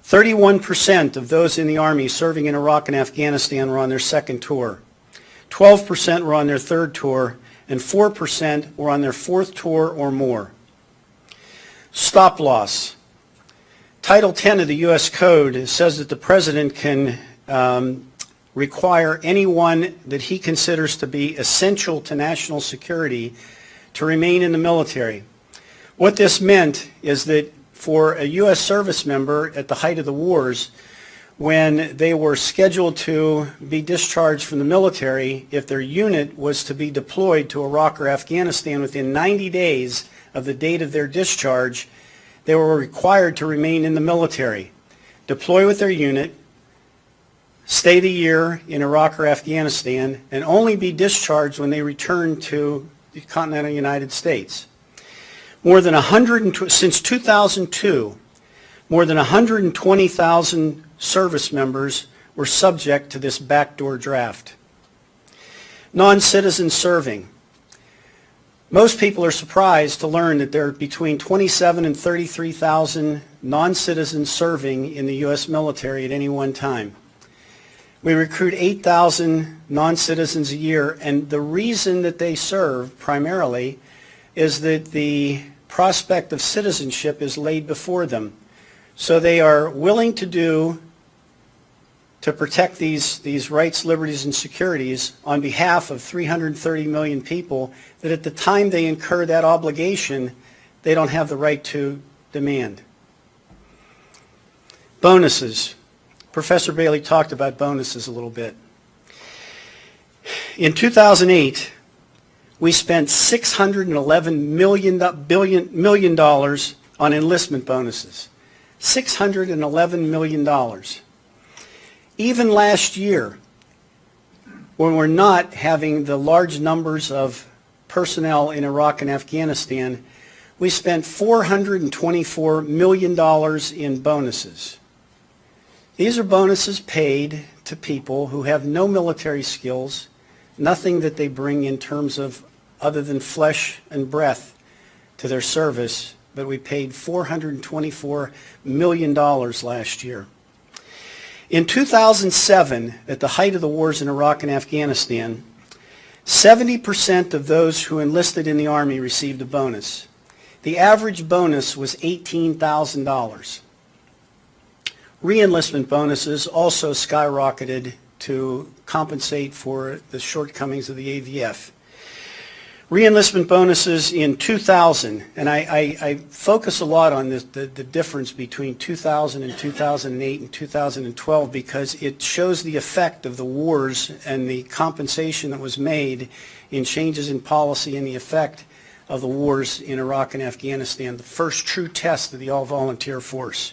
31% of those in the Army serving in Iraq and Afghanistan were on their second tour. 12% were on their third tour, and 4% were on their fourth tour or more. Stop loss. Title 10 of the U.S. Code says that the President can require anyone that he considers to be essential to national security to remain in the military. What this meant is that for a U.S. service member at the height of the wars, when they were scheduled to be discharged from the military, if their unit was to be deployed to Iraq or Afghanistan within 90 days of the date of their discharge, they were required to remain in the military, deploy with their unit, stay the year in Iraq or Afghanistan, and only be discharged when they returned to the continental United States. Since 2002, more than 120,000 service members were subject to this backdoor draft. Non-citizens serving. Most people are surprised to learn that there are between 27 and 33,000 non-citizens serving in the U.S. military at any one time. We recruit 8,000 non-citizens a year, and the reason that they serve primarily is that the prospect of citizenship is laid before them. So they are willing to do to protect these rights, liberties, and securities on behalf of 330 million people that at the time they incur that obligation, they don't have the right to demand. Bonuses. Professor Bailey talked about bonuses a little bit. In 2008, we spent $611 million on enlistment bonuses. $611 million. Even last year, when we're not having the large numbers of personnel in Iraq and Afghanistan, we spent $424 million in bonuses. These are bonuses paid to people who have no military skills, nothing that they bring in terms of other than flesh and breath to their service, but we paid $424 million last year. In 2007, at the height of the wars in Iraq and Afghanistan, 70% of those who enlisted in the Army received a bonus. The average bonus was $18,000. Re-enlistment bonuses also skyrocketed to compensate for the shortcomings of the AVF. Re-enlistment bonuses in 2000, and I focus a lot on this, the difference between 2000 and 2008 and 2012 because it shows the effect of the wars and the compensation that was made in changes in policy and the effect of the wars in Iraq and Afghanistan, the first true test of the all-volunteer force.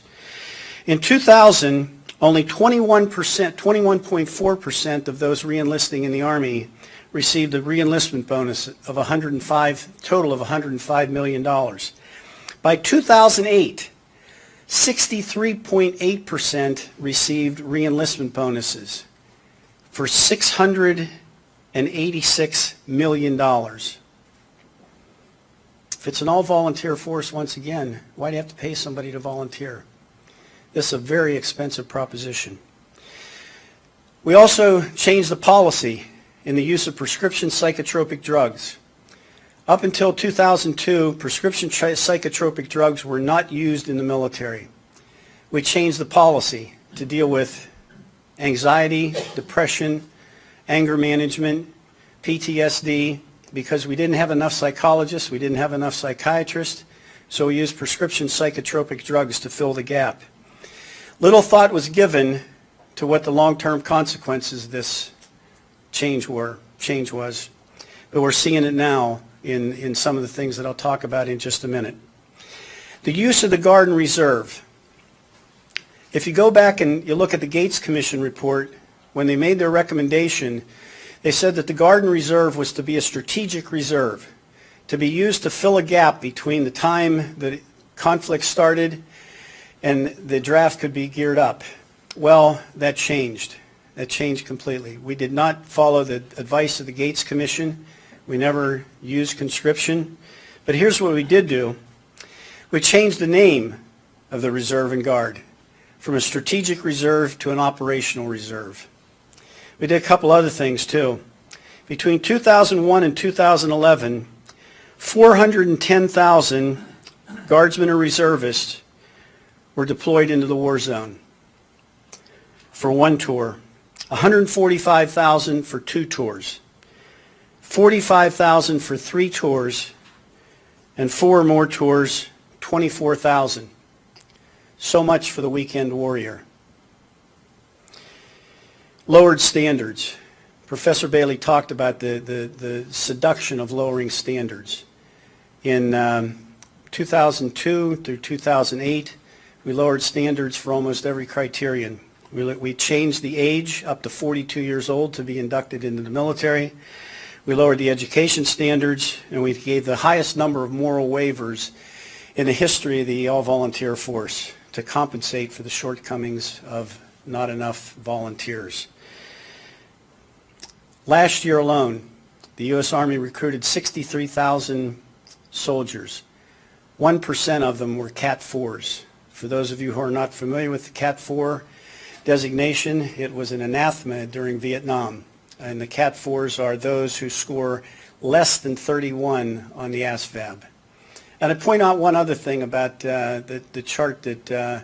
In 2000, only 21.4% of those re-enlisting in the Army received a re-enlistment bonus of total of $105 million. By 2008, 63.8% received re-enlistment bonuses for $686 million. If it's an all-volunteer force, once again, why do you have to pay somebody to volunteer? This is a very expensive proposition. We also changed the policy in the use of prescription psychotropic drugs. Up until 2002, prescription psychotropic drugs were not used in the military. We changed the policy to deal with anxiety, depression, anger management, PTSD, because we didn't have enough psychologists, we didn't have enough psychiatrists, so we used prescription psychotropic drugs to fill the gap. Little thought was given to what the long-term consequences of this change was, but we're seeing it now in some of the things that I'll talk about in just a minute. The use of the Guard and Reserve. If you go back and you look at the Gates Commission report, when they made their recommendation, they said that the Guard and Reserve was to be a strategic reserve, to be used to fill a gap between the time that conflict started and the draft could be geared up. Well, that changed. That changed completely. We did not follow the advice of the Gates Commission. We never used conscription. But here's what we did do. We changed the name of the Reserve and Guard from a strategic reserve to an operational reserve. We did a couple other things too. Between 2001 and 2011, 410,000 guardsmen or reservists were deployed into the war zone for one tour. 145,000 for 2 tours, 45,000 for 3 tours, and 4 more tours, 24,000. So much for the weekend warrior. Lowered standards. Professor Bailey talked about the seduction of lowering standards. In 2002 through 2008, we lowered standards for almost every criterion. We changed the age up to 42 years old to be inducted into the military. We lowered the education standards, and we gave the highest number of moral waivers in the history of the all-volunteer force to compensate for the shortcomings of not enough volunteers. Last year alone, the U.S. Army recruited 63,000 soldiers. 1% of them were Cat 4s. For those of you who are not familiar with the Cat 4 designation, it was an anathema during Vietnam. And the Cat 4s are those who score less than 31 on the ASVAB. And I'd point out one other thing about the chart that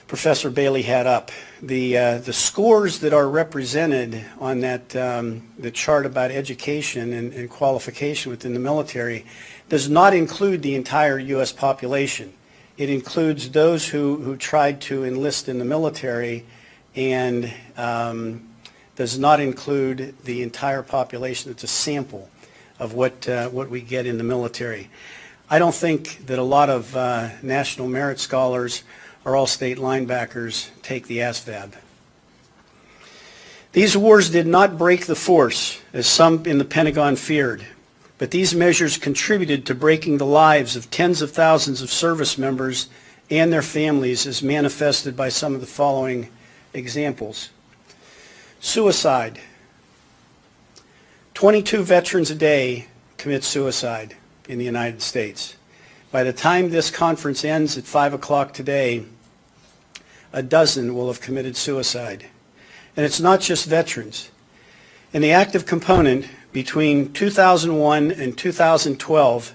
Professor Bailey had up. The scores that are represented on that the chart about education and qualification within the military does not include the entire U.S. population. It includes those who tried to enlist in the military and does not include the entire population. It's a sample of what we get in the military. I don't think that a lot of national merit scholars or all-state linebackers take the ASVAB. These wars did not break the force, as some in the Pentagon feared, but these measures contributed to breaking the lives of tens of thousands of service members and their families, as manifested by some of the following examples. Suicide. 22 veterans a day commit suicide in the United States. By the time this conference ends at 5 o'clock today, a dozen will have committed suicide. And it's not just veterans. In the active component, between 2001 and 2012,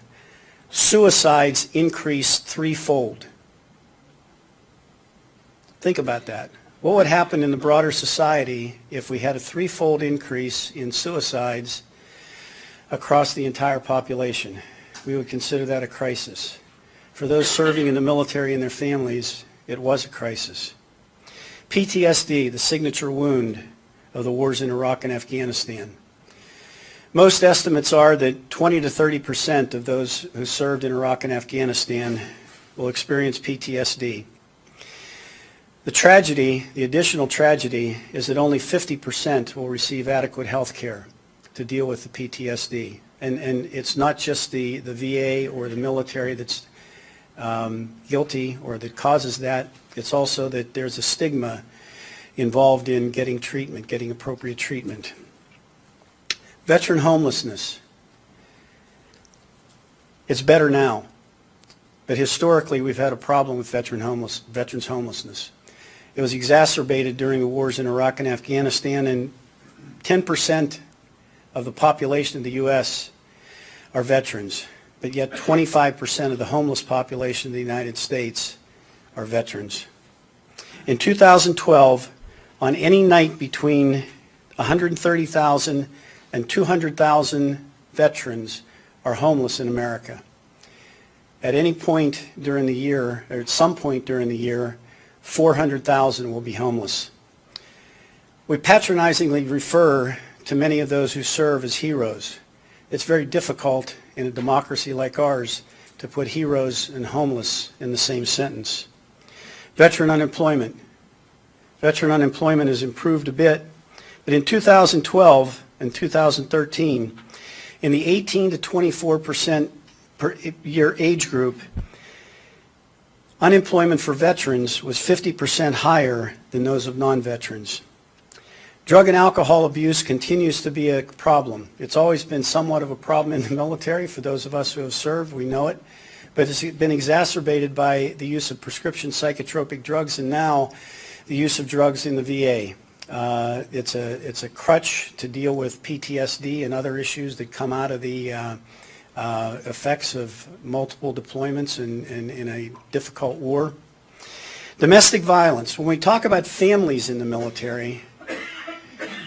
suicides increased threefold. Think about that. What would happen in the broader society if we had a threefold increase in suicides across the entire population? We would consider that a crisis. For those serving in the military and their families, it was a crisis. PTSD, the signature wound of the wars in Iraq and Afghanistan. Most estimates are that 20 to 30% of those who served in Iraq and Afghanistan will experience PTSD. The tragedy, the additional tragedy, is that only 50% will receive adequate health care to deal with the PTSD. And it's not just the VA or the military that's guilty or that causes that. It's also that there's a stigma involved in getting treatment, getting appropriate treatment. Veteran homelessness. It's better now, but historically we've had a problem with veterans homelessness. It was exacerbated during the wars in Iraq and Afghanistan, and 10% of the population of the U.S. are veterans, but yet 25% of the homeless population of the United States are veterans. In 2012, on any night between 130,000 and 200,000 veterans are homeless in America. At any point during the year, or at some point during the year, 400,000 will be homeless. We patronizingly refer to many of those who serve as heroes. It's very difficult in a democracy like ours to put heroes and homeless in the same sentence. Veteran unemployment. Veteran unemployment has improved a bit, but in 2012 and 2013, in the 18 to 24% per year age group, unemployment for veterans was 50% higher than those of non-veterans. Drug and alcohol abuse continues to be a problem. It's always been somewhat of a problem in the military. For those of us who have served, we know it. But it's been exacerbated by the use of prescription psychotropic drugs and now the use of drugs in the VA. It's a crutch to deal with PTSD and other issues that come out of the effects of multiple deployments in a difficult war. Domestic violence. When we talk about families in the military,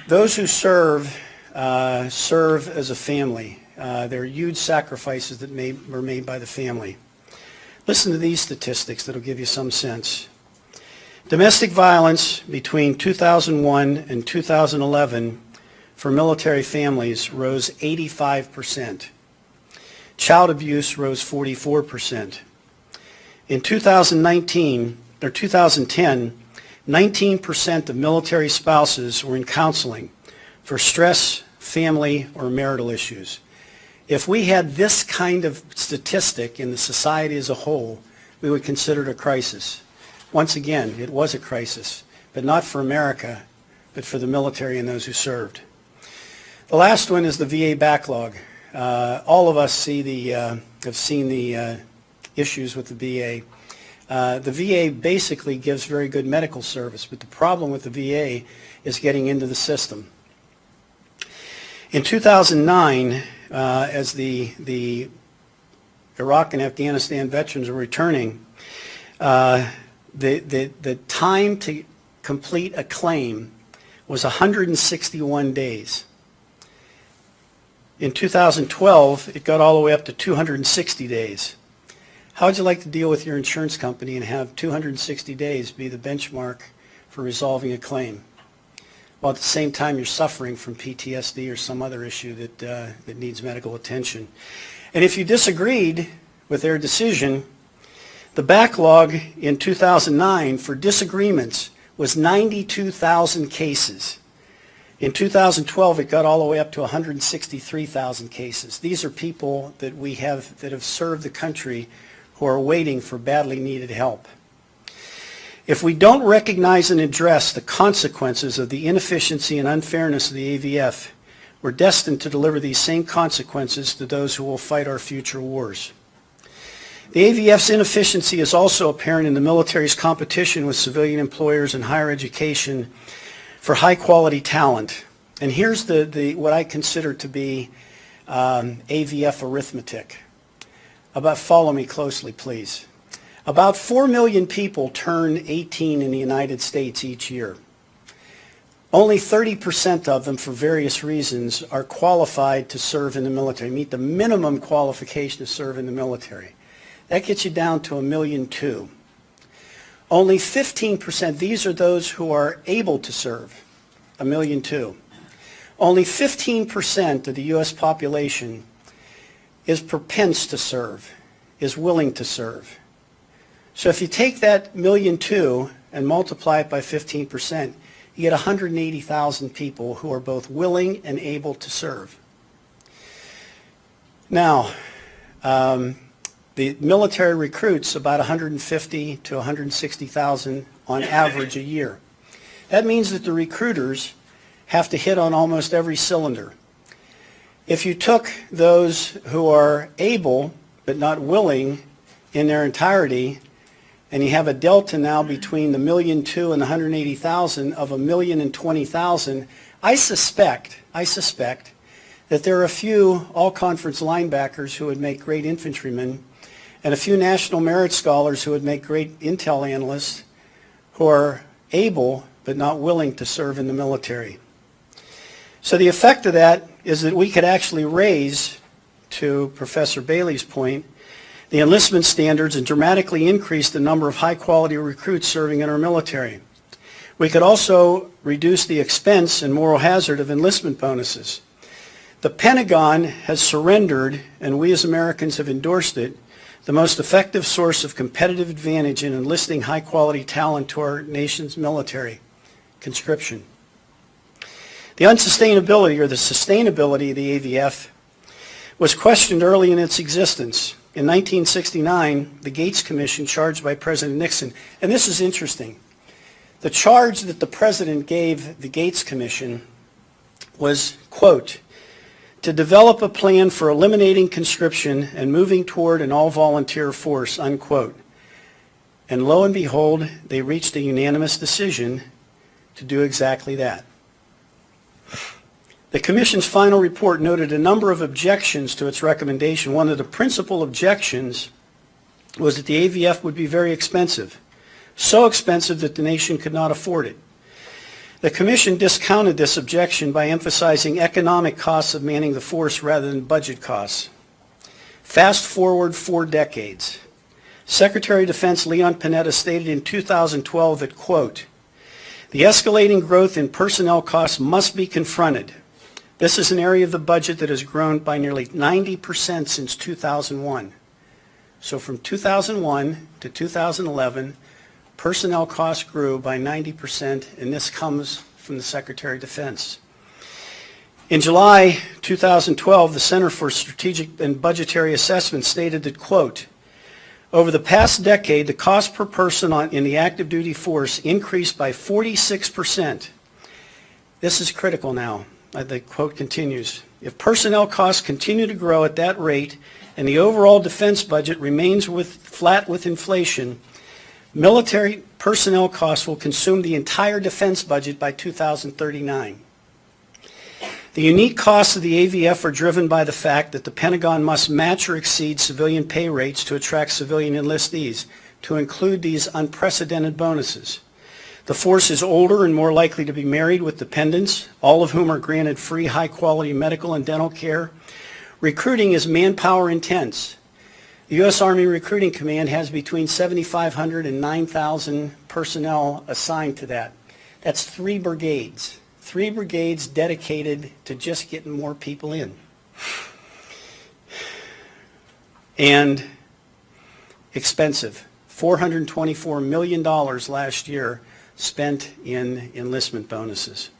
those who serve as a family. There are huge sacrifices that were made by the family. Listen to these statistics that will give you some sense. Domestic violence between 2001 and 2011 for military families rose 85%. Child abuse rose 44%. In 2010, 19% of military spouses were in counseling for stress, family, or marital issues. If we had this kind of statistic in the society as a whole, we would consider it a crisis. Once again, it was a crisis, but not for America, but for the military and those who served. The last one is the VA backlog. All of us have seen the issues with the VA. The VA basically gives very good medical service, but the problem with the VA is getting into the system. In 2009, as the Iraq and Afghanistan veterans were returning, the time to complete a claim was 161 days. In 2012, it got all the way up to 260 days. How would you like to deal with your insurance company and have 260 days be the benchmark for resolving a claim, while at the same time you're suffering from PTSD or some other issue that needs medical attention? And if you disagreed with their decision, the backlog in 2009 for disagreements was 92,000 cases. In 2012, it got all the way up to 163,000 cases. These are people that we have that have served the country who are waiting for badly needed help. If we don't recognize and address the consequences of the inefficiency and unfairness of the AVF, we're destined to deliver these same consequences to those who will fight our future wars. The AVF's inefficiency is also apparent in the military's competition with civilian employers and higher education for high-quality talent. And here's what I consider to be AVF arithmetic. Follow me closely, please. About 4 million people turn 18 in the United States each year. Only 30% of them, for various reasons, are qualified to serve in the military, meet the minimum qualification to serve in the military. That gets you down to 1.2 million. Only 15%, these are those who are able to serve, 1.2 million. Only 15% of the U.S. population is propense to serve, is willing to serve. So if you take that 1.2 million and multiply it by 15%, you get 180,000 people who are both willing and able to serve. Now, the military recruits about 150 to 160,000 on average a year. That means that the recruiters have to hit on almost every cylinder. If you took those who are able but not willing in their entirety, and you have a delta now between the 1.2 million and the 180,000 of 1,020,000, I suspect that there are a few all-conference linebackers who would make great infantrymen and a few national merit scholars who would make great intel analysts who are able but not willing to serve in the military. So the effect of that is that we could actually raise, to Professor Bailey's point, the enlistment standards and dramatically increase the number of high-quality recruits serving in our military. We could also reduce the expense and moral hazard of enlistment bonuses. The Pentagon has surrendered, and we as Americans have endorsed it, the most effective source of competitive advantage in enlisting high-quality talent to our nation's military, conscription. The unsustainability or the sustainability of the AVF was questioned early in its existence. In 1969, the Gates Commission, charged by President Nixon, and this is interesting, the charge that the President gave the Gates Commission was, quote, to develop a plan for eliminating conscription and moving toward an all-volunteer force, unquote. And lo and behold, they reached a unanimous decision to do exactly that. The Commission's final report noted a number of objections to its recommendation. One of the principal objections was that the AVF would be very expensive, so expensive that the nation could not afford it. The Commission discounted this objection by emphasizing economic costs of manning the force rather than budget costs. Fast forward 4 decades. Secretary of Defense Leon Panetta stated in 2012 that, quote, the escalating growth in personnel costs must be confronted. This is an area of the budget that has grown by nearly 90% since 2001. So from 2001 to 2011, personnel costs grew by 90%, and this comes from the Secretary of Defense. In July 2012, the Center for Strategic and Budgetary Assessment stated that, quote, over the past decade, the cost per person in the active duty force increased by 46%. This is critical now. The quote continues, if personnel costs continue to grow at that rate and the overall defense budget remains flat with inflation, military personnel costs will consume the entire defense budget by 2039. The unique costs of the AVF are driven by the fact that the Pentagon must match or exceed civilian pay rates to attract civilian enlistees. to include these unprecedented bonuses. The force is older and more likely to be married with dependents, all of whom are granted free high-quality medical and dental care. Recruiting is manpower intense. The U.S. Army Recruiting Command has between 7,500 and 9,000 personnel assigned to that. That's 3 brigades. 3 brigades dedicated to just getting more people in. And expensive. $424 million last year spent in enlistment bonuses.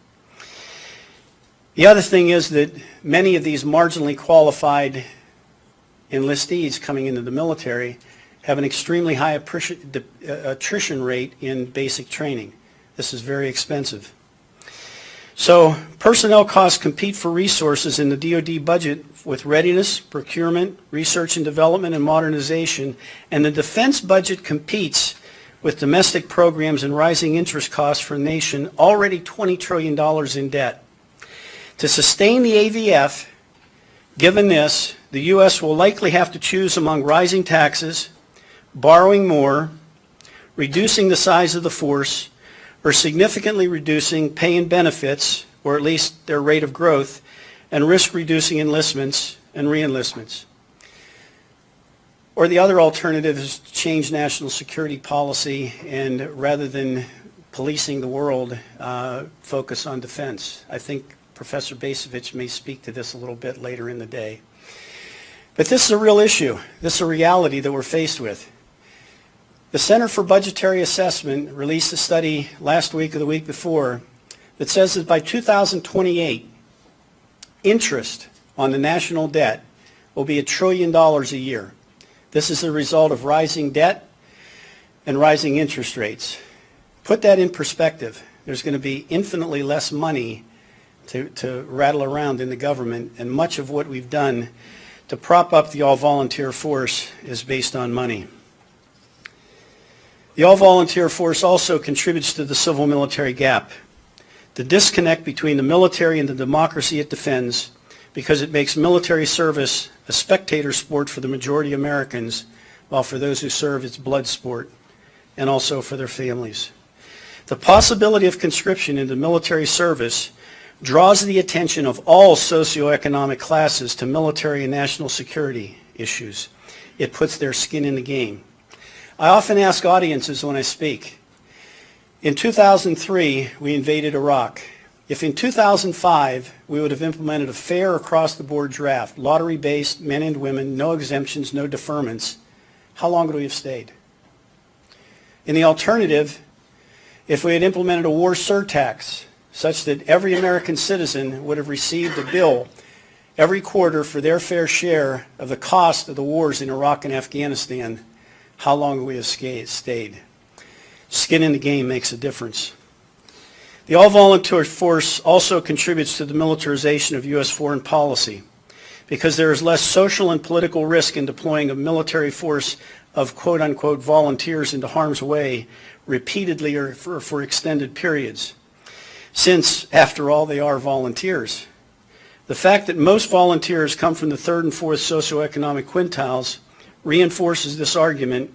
The other thing is that many of these marginally qualified enlistees coming into the military have an extremely high attrition rate in basic training. This is very expensive. So personnel costs compete for resources in the DoD budget with readiness, procurement, research and development, and modernization, and the defense budget competes with domestic programs and rising interest costs for a nation already $20 trillion in debt. To sustain the AVF, given this, the U.S. will likely have to choose among rising taxes, borrowing more, reducing the size of the force, or significantly reducing pay and benefits, or at least their rate of growth, and risk reducing enlistments and re-enlistments. Or the other alternative is to change national security policy and rather than policing the world, focus on defense. I think Professor Bacevich may speak to this a little bit later in the day. But this is a real issue. This is a reality that we're faced with. The Center for Budgetary Assessment released a study last week or the week before that says that by 2028, interest on the national debt will be $1 trillion a year. This is the result of rising debt and rising interest rates. Put that in perspective. There's going to be infinitely less money to rattle around in the government, and much of what we've done to prop up the all-volunteer force is based on money. The all-volunteer force also contributes to the civil-military gap, the disconnect between the military and the democracy it defends, because it makes military service a spectator sport for the majority of Americans, while for those who serve it's blood sport, and also for their families. The possibility of conscription into military service draws the attention of all socioeconomic classes to military and national security issues. It puts their skin in the game. I often ask audiences when I speak, in 2003, we invaded Iraq. If in 2005, we would have implemented a fair across-the-board draft, lottery-based, men and women, no exemptions, no deferments, how long would we have stayed? In the alternative, if we had implemented a war surtax, such that every American citizen would have received a bill every quarter for their fair share of the cost of the wars in Iraq and Afghanistan, how long would we have stayed? Skin in the game makes a difference. The all-volunteer force also contributes to the militarization of U.S. foreign policy because there is less social and political risk in deploying a military force of quote-unquote volunteers into harm's way repeatedly or for extended periods, since, after all, they are volunteers. The fact that most volunteers come from the third and fourth socioeconomic quintiles reinforces this argument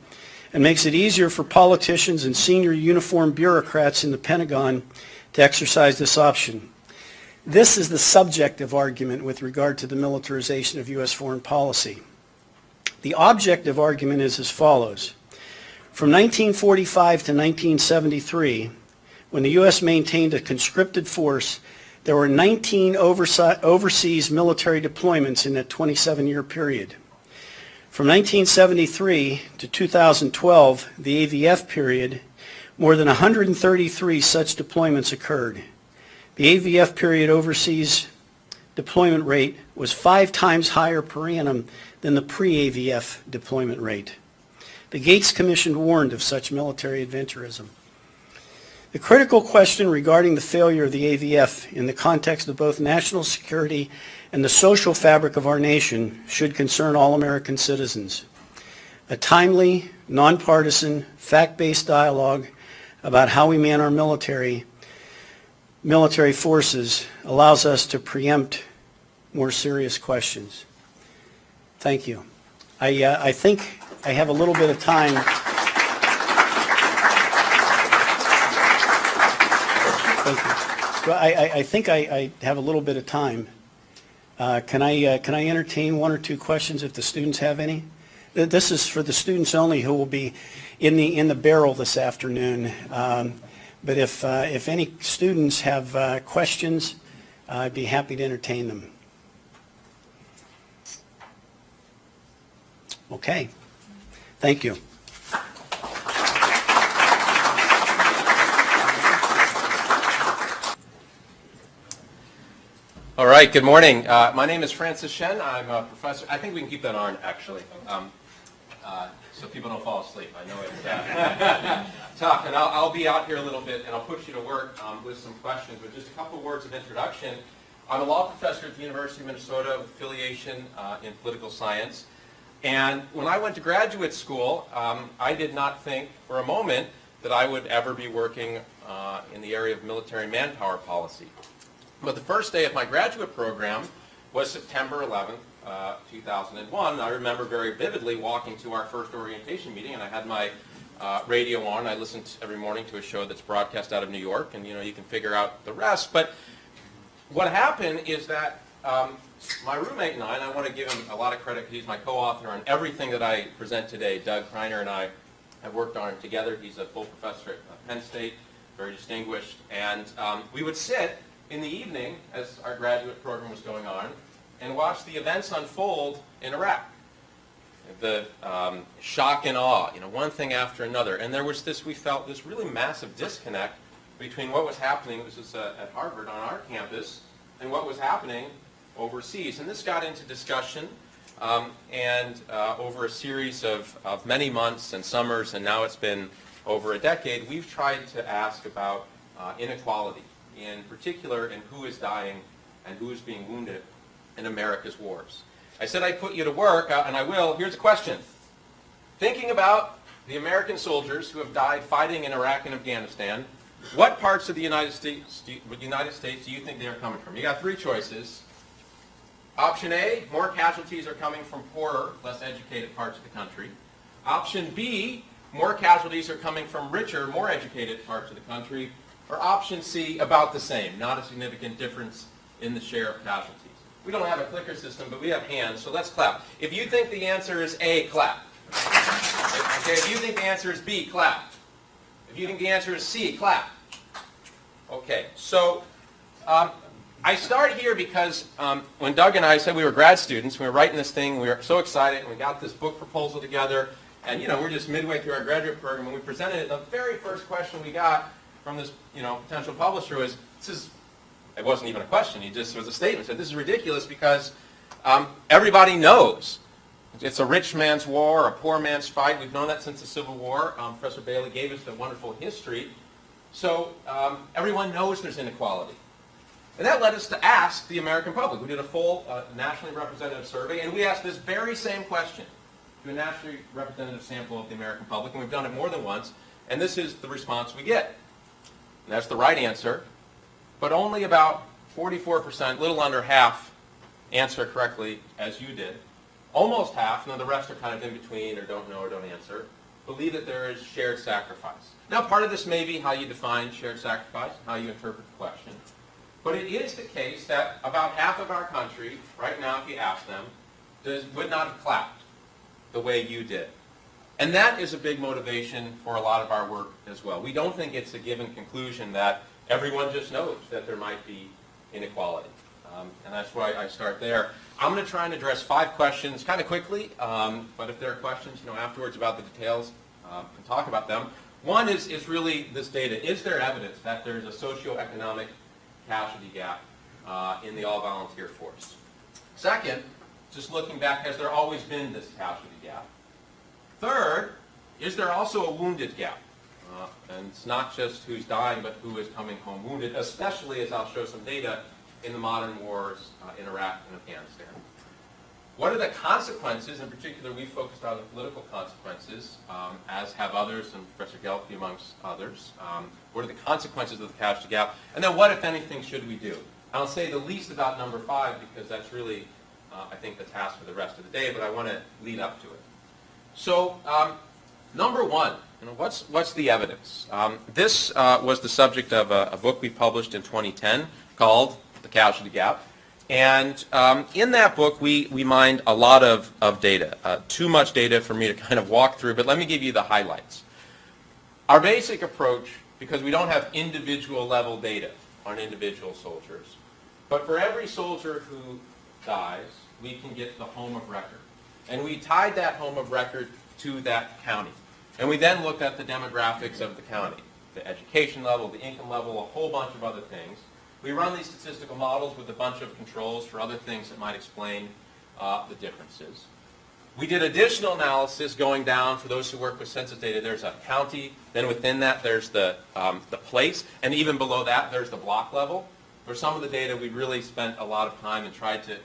and makes it easier for politicians and senior uniformed bureaucrats in the Pentagon to exercise this option. This is the subjective argument with regard to the militarization of U.S. foreign policy. The objective argument is as follows. From 1945 to 1973, when the U.S. maintained a conscripted force, there were 19 overseas military deployments in that 27-year period. From 1973 to 2012, the AVF period, more than 133 such deployments occurred. The AVF period overseas deployment rate was 5 times higher per annum than the pre-AVF deployment rate. The Gates Commission warned of such military adventurism. The critical question regarding the failure of the AVF in the context of both national security and the social fabric of our nation should concern all American citizens. A timely, nonpartisan, fact-based dialogue about how we man our military forces allows us to preempt more serious questions. Thank you. I think I have a little bit of time Thank you. Well, I think I have a little bit of time. Can I entertain one or two questions if the students have any? This is for the students only who will be in the barrel this afternoon. But if any students have questions, I'd be happy to entertain them. Okay. Thank you. All right, good morning. My name is Francis Shen. I'm a professor. I think we can keep that on, actually, so people don't fall asleep. I know it's tough, and I'll be out here a little bit, and I'll put you to work with some questions, but just a couple words of introduction. I'm a law professor at the University of Minnesota with affiliation in political science, and when I went to graduate school, I did not think for a moment that I would ever be working in the area of military manpower policy. But the first day of my graduate program was September 11th, 2001. I remember very vividly walking to our first orientation meeting, and I had my radio on. I listened every morning to a show that's broadcast out of New York, and you can figure out the rest. But what happened is that my roommate and I want to give him a lot of credit because he's my co-author on everything that I present today. Doug Kreiner and I have worked on it together. He's a full professor at Penn State, very distinguished. And we would sit in the evening, as our graduate program was going on, and watch the events unfold in Iraq. The shock and awe, one thing after another. And there was we felt this really massive disconnect between what was happening, this is at Harvard on our campus, and what was happening overseas. And this got into discussion, and over a series of many months and summers, and now it's been over a decade, we've tried to ask about inequality, in particular in who is dying and who is being wounded in America's wars. I said I'd put you to work, and I will. Here's a question. Thinking about the American soldiers who have died fighting in Iraq and Afghanistan, what parts of the United States do you think they are coming from? You got three choices. Option A, more casualties are coming from poorer, less educated parts of the country. Option B, more casualties are coming from richer, more educated parts of the country. Or option C, about the same, not a significant difference in the share of casualties. We don't have a clicker system, but we have hands, so let's clap. If you think the answer is A, clap. Okay, if you think the answer is B, clap. If you think the answer is C, clap. Okay, so I start here because when Doug and I said we were grad students, we were writing this thing, we were so excited, and we got this book proposal together, and we're just midway through our graduate program, and we presented it, and the very first question we got from this, potential publisher was, it wasn't even a question, he just was a statement, said, this is ridiculous because everybody knows it's a rich man's war, a poor man's fight. We've known that since the Civil War. Professor Bailey gave us a wonderful history. So everyone knows there's inequality. And that led us to ask the American public. We did a full nationally representative survey, and we asked this very same question to a nationally representative sample of the American public, and we've done it more than once, and this is the response we get. And that's the right answer, but only about 44%, a little under half, answer correctly as you did. Almost half, the rest are kind of in between or don't know or don't answer, believe that there is shared sacrifice. Now, part of this may be how you define shared sacrifice, how you interpret the question, but it is the case that about half of our country, right now, if you ask them, would not have clapped the way you did. And that is a big motivation for a lot of our work as well. We don't think it's a given conclusion that everyone just knows that there might be inequality. And that's why I start there. I'm going to try and address 5 questions kind of quickly, but if there are questions afterwards about the details, we can talk about them. One is really this data. Is there evidence that there's a socioeconomic casualty gap in the all-volunteer force? Second, just looking back, has there always been this casualty gap? Third, is there also a wounded gap? And it's not just who's dying, but who is coming home wounded, especially, as I'll show some data, in the modern wars in Iraq and Afghanistan. What are the consequences? In particular, we focused on the political consequences, as have others, and Professor Gelpi amongst others. What are the consequences of the casualty gap? And then what, if anything, should we do? I'll say the least about number 5, because that's really, I think, the task for the rest of the day, but I want to lead up to it. So, number 1, what's the evidence? This was the subject of a book we published in 2010 called The Casualty Gap. And in that book, we mined a lot of data, too much data for me to kind of walk through, but let me give you the highlights. Our basic approach, because we don't have individual level data on individual soldiers, but for every soldier who dies, we can get the home of record. And we tied that home of record to that county. And we then looked at the demographics of the county, the education level, the income level, a whole bunch of other things. We run these statistical models with a bunch of controls for other things that might explain the differences. We did additional analysis going down for those who work with census data. There's a county, then within that there's the place, and even below that there's the block level. For some of the data we really spent a lot of time and tried to,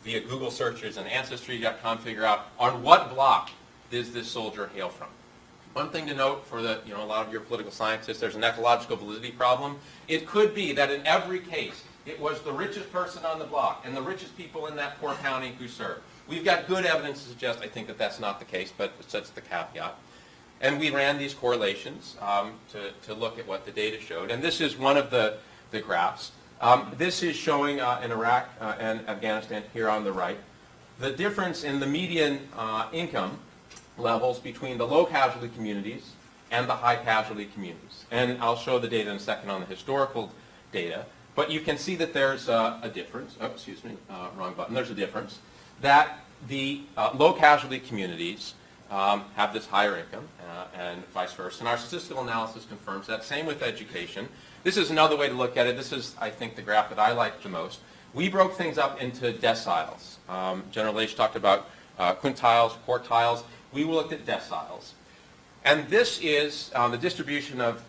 via Google searches and Ancestry.com, figure out on what block does this soldier hail from. One thing to note for the, a lot of your political scientists, there's an ecological validity problem. It could be that in every case, it was the richest person on the block and the richest people in that poor county who served. We've got good evidence to suggest, I think, that that's not the case, but that's the caveat. And we ran these correlations to look at what the data showed. And this is one of the graphs. This is showing in Iraq and Afghanistan here on the right, the difference in the median income levels between the low casualty communities and the high casualty communities. And I'll show the data in a second on the historical data. But you can see that there's a difference. Oh, excuse me, wrong button. There's a difference. That the low casualty communities have this higher income and vice versa. And our statistical analysis confirms that. Same with education. This is another way to look at it. This is, I think, the graph that I like the most. We broke things up into deciles. General Laich talked about quintiles, quartiles. We looked at deciles. And this is the distribution of,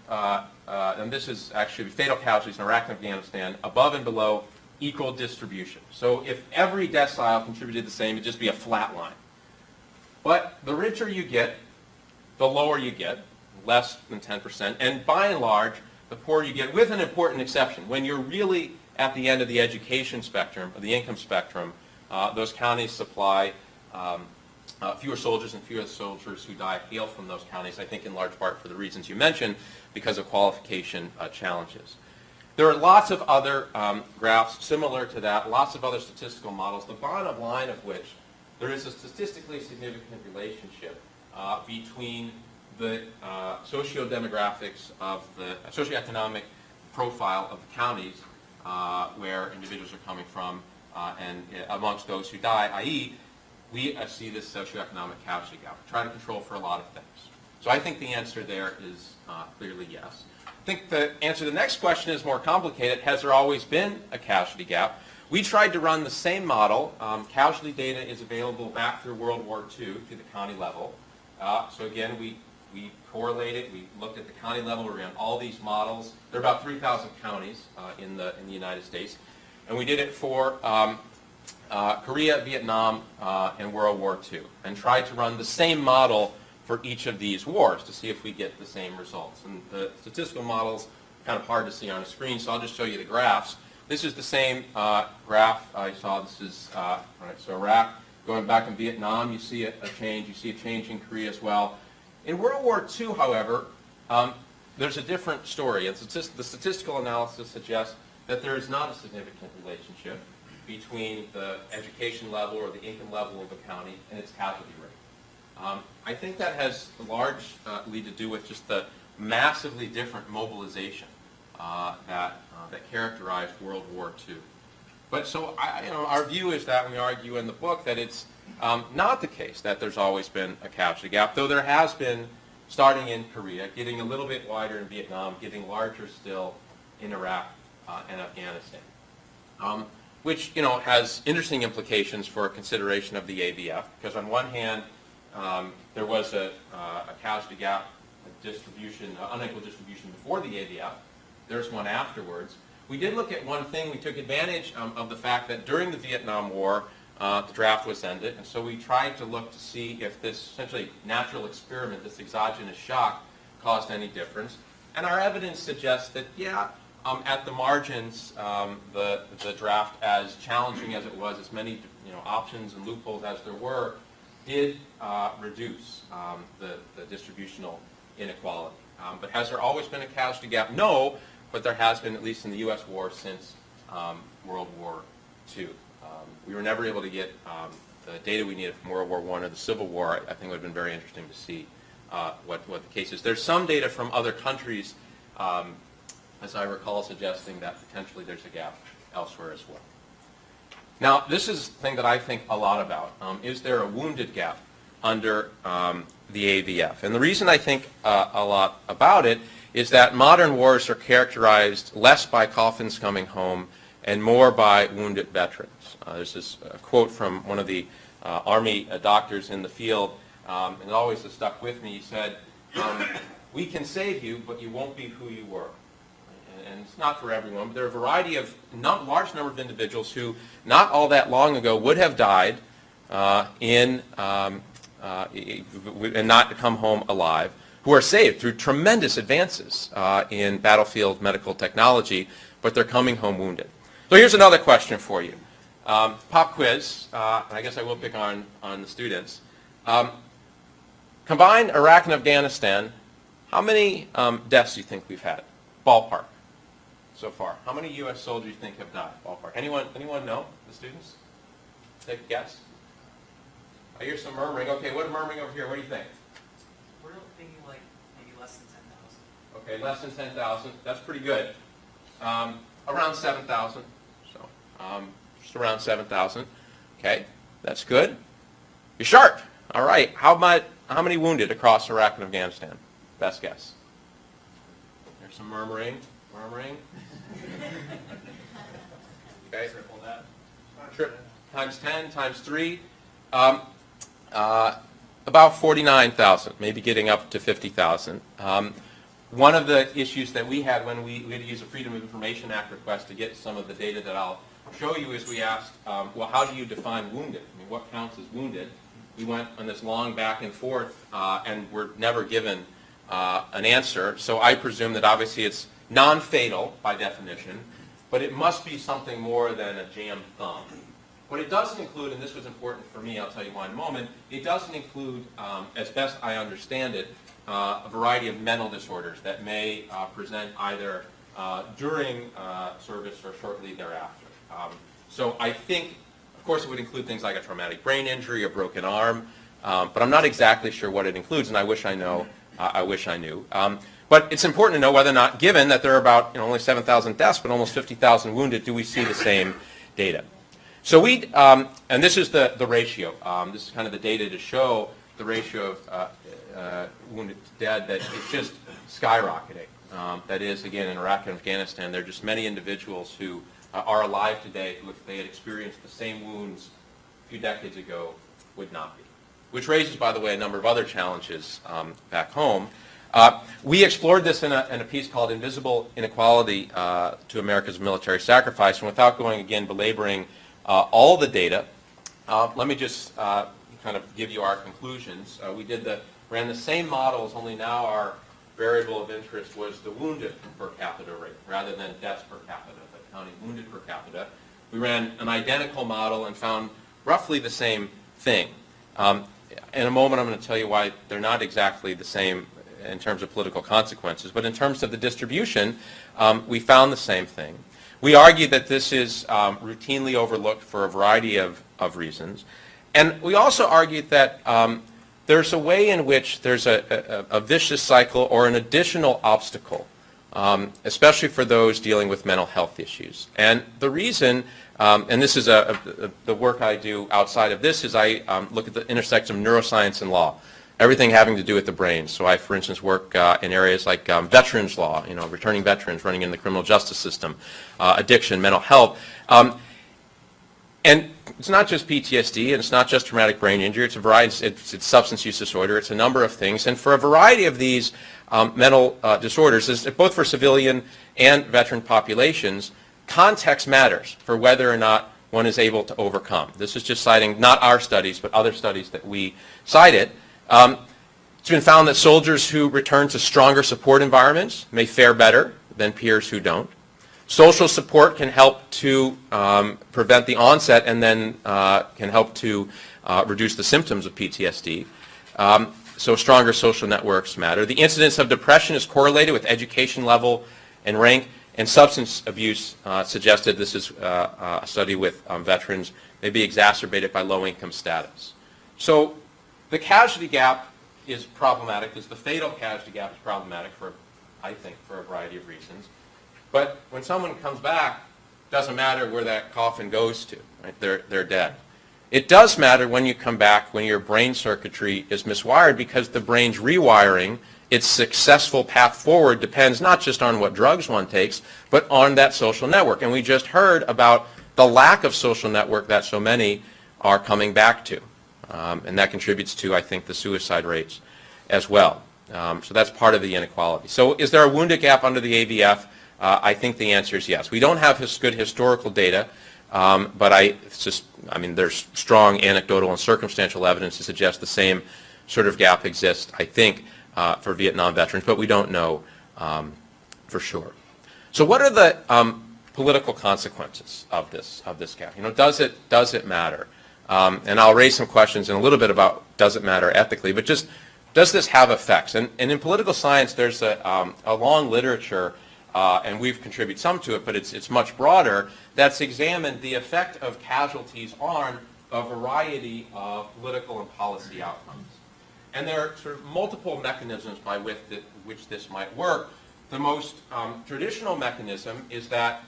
and this is actually fatal casualties in Iraq and Afghanistan, above and below equal distribution. So if every decile contributed the same, it'd just be a flat line. But the richer you get, the lower you get, less than 10%. And by and large, the poorer you get, with an important exception. When you're really at the end of the education spectrum, or the income spectrum, those counties supply fewer soldiers, and fewer soldiers who die hail from those counties, I think in large part for the reasons you mentioned, because of qualification challenges. There are lots of other graphs similar to that, lots of other statistical models, the bottom line of which there is a statistically significant relationship between the socio-demographics of the socioeconomic profile of the counties where individuals are coming from and amongst those who die, i.e., we see this socioeconomic casualty gap. We try to control for a lot of things. So I think the answer there is clearly yes. I think the answer to the next question is more complicated. Has there always been a casualty gap? We tried to run the same model. Casualty data is available back through World War II to the county level. So again, we correlated. We looked at the county level. We ran all these models. There are about 3,000 counties in the United States. And we did it for Korea, Vietnam, and World War II, and tried to run the same model for each of these wars to see if we get the same results. And the statistical model's kind of hard to see on a screen, so I'll just show you the graphs. This is the same graph I saw. This is, right, so Iraq, going back in Vietnam, you see a change. You see a change in Korea as well. In World War II, however, there's a different story, and the statistical analysis suggests that there is not a significant relationship between the education level or the income level of the county and its casualty rate. I think that has largely to do with just the massively different mobilization that characterized World War II. But so our view is that we argue in the book that it's not the case that there's always been a casualty gap, though there has been, starting in Korea, getting a little bit wider in Vietnam, getting larger still in Iraq and Afghanistan. Which has interesting implications for a consideration of the AVF, because on one hand, there was a casualty gap distribution, unequal distribution before the AVF. There's one afterwards. We did look at one thing. We took advantage of the fact that during the Vietnam War, the draft was ended, and so we tried to look to see if this essentially natural experiment, this exogenous shock, caused any difference. And our evidence suggests that, yeah, at the margins, the draft, as challenging as it was, as many options and loopholes as there were, did reduce the distributional inequality. But has there always been a casualty gap? No, but there has been, at least in the U.S. war, since World War II. We were never able to get the data we needed from World War I or the Civil War. I think it would have been very interesting to see what the case is. There's some data from other countries, as I recall, suggesting that potentially there's a gap elsewhere as well. Now, this is the thing that I think a lot about. Is there a wounded gap under the AVF? And the reason I think a lot about it is that modern wars are characterized less by coffins coming home and more by wounded veterans. There's this quote from one of the Army doctors in the field, and it always has stuck with me. He said, "We can save you, but you won't be who you were." And it's not for everyone, but there are a variety of large number of individuals who, not all that long ago, would have died and not come home alive, who are saved through tremendous advances in battlefield medical technology, but they're coming home wounded. So here's another question for you. Pop quiz, and I guess I will pick on the students. Combined Iraq and Afghanistan, how many deaths do you think we've had? Ballpark, so far. How many U.S. soldiers do you think have died? Ballpark. Anyone know? The students? Take a guess. I hear some murmuring. Okay, what murmuring over here? What do you think? We're thinking like maybe less than 10,000. Okay, less than 10,000. That's pretty good. Around 7,000. So, just around 7,000. Okay, that's good. You're sharp. All right. How many wounded across Iraq and Afghanistan? Best guess. There's some murmuring. Okay. Triple that. Times 10, times 3. About 49,000, maybe getting up to 50,000. One of the issues that we had when we had to use a Freedom of Information Act request to get some of the data that I'll show you is we asked, well, how do you define wounded? I mean, what counts as wounded? We went on this long back and forth and were never given an answer. So I presume that obviously it's non-fatal by definition, but it must be something more than a jammed thumb. What it doesn't include, and this was important for me, I'll tell you why in a moment, it doesn't include, as best I understand it, a variety of mental disorders that may present either during service or shortly thereafter. So I think, of course, it would include things like a traumatic brain injury, a broken arm, but I'm not exactly sure what it includes, and I wish I knew. But it's important to know whether or not, given that there are about only 7,000 deaths but almost 50,000 wounded, do we see the same data? So and this is the ratio. This is kind of the data to show the ratio of wounded to dead, that it's just skyrocketing. That is, again, in Iraq and Afghanistan, there are just many individuals who are alive today who, if they had experienced the same wounds a few decades ago, would not be. Which raises, by the way, a number of other challenges back home. We explored this in a piece called Invisible Inequality to America's Military Sacrifice, and without going, again, belaboring all the data, let me just kind of give you our conclusions. We ran the same models, only now our variable of interest was the wounded per capita rate rather than deaths per capita, but counting wounded per capita. We ran an identical model and found roughly the same thing. In a moment, I'm going to tell you why they're not exactly the same in terms of political consequences, but in terms of the distribution, we found the same thing. We argue that this is routinely overlooked for a variety of reasons. And we also argued that there's a way in which there's a vicious cycle or an additional obstacle, especially for those dealing with mental health issues. And the reason, and this is the work I do outside of this, is I look at the intersection of neuroscience and law. Everything having to do with the brain. So I, for instance, work in areas like veterans law, returning veterans, running in the criminal justice system, addiction, mental health. And it's not just PTSD, and it's not just traumatic brain injury. It's a variety. It's substance use disorder. It's a number of things. And for a variety of these mental disorders, both for civilian and veteran populations, context matters for whether or not one is able to overcome. This is just citing not our studies, but other studies that we cited. It's been found that soldiers who return to stronger support environments may fare better than peers who don't. Social support can help to prevent the onset and then can help to reduce the symptoms of PTSD. So stronger social networks matter. The incidence of depression is correlated with education level and rank, and substance abuse suggested, this is a study with veterans, may be exacerbated by low income status. So the casualty gap is problematic, because the fatal casualty gap is problematic for, I think, for a variety of reasons. But when someone comes back, it doesn't matter where that coffin goes to, right? They're dead. It does matter when you come back, when your brain circuitry is miswired, because the brain's rewiring, its successful path forward depends not just on what drugs one takes, but on that social network. And we just heard about the lack of social network that so many are coming back to. And that contributes to, I think, the suicide rates as well. So that's part of the inequality. So is there a wounded gap under the AVF? I think the answer is yes. We don't have good historical data, but there's strong anecdotal and circumstantial evidence to suggest the same sort of gap exists, I think, for Vietnam veterans, but we don't know for sure. So what are the political consequences of this gap? Does it matter? And I'll raise some questions in a little bit about does it matter ethically, but just does this have effects? And in political science, there's a long literature, and we've contributed some to it, but it's much broader, that's examined the effect of casualties on a variety of political and policy outcomes. And there are sort of multiple mechanisms by which this might work. The most traditional mechanism is that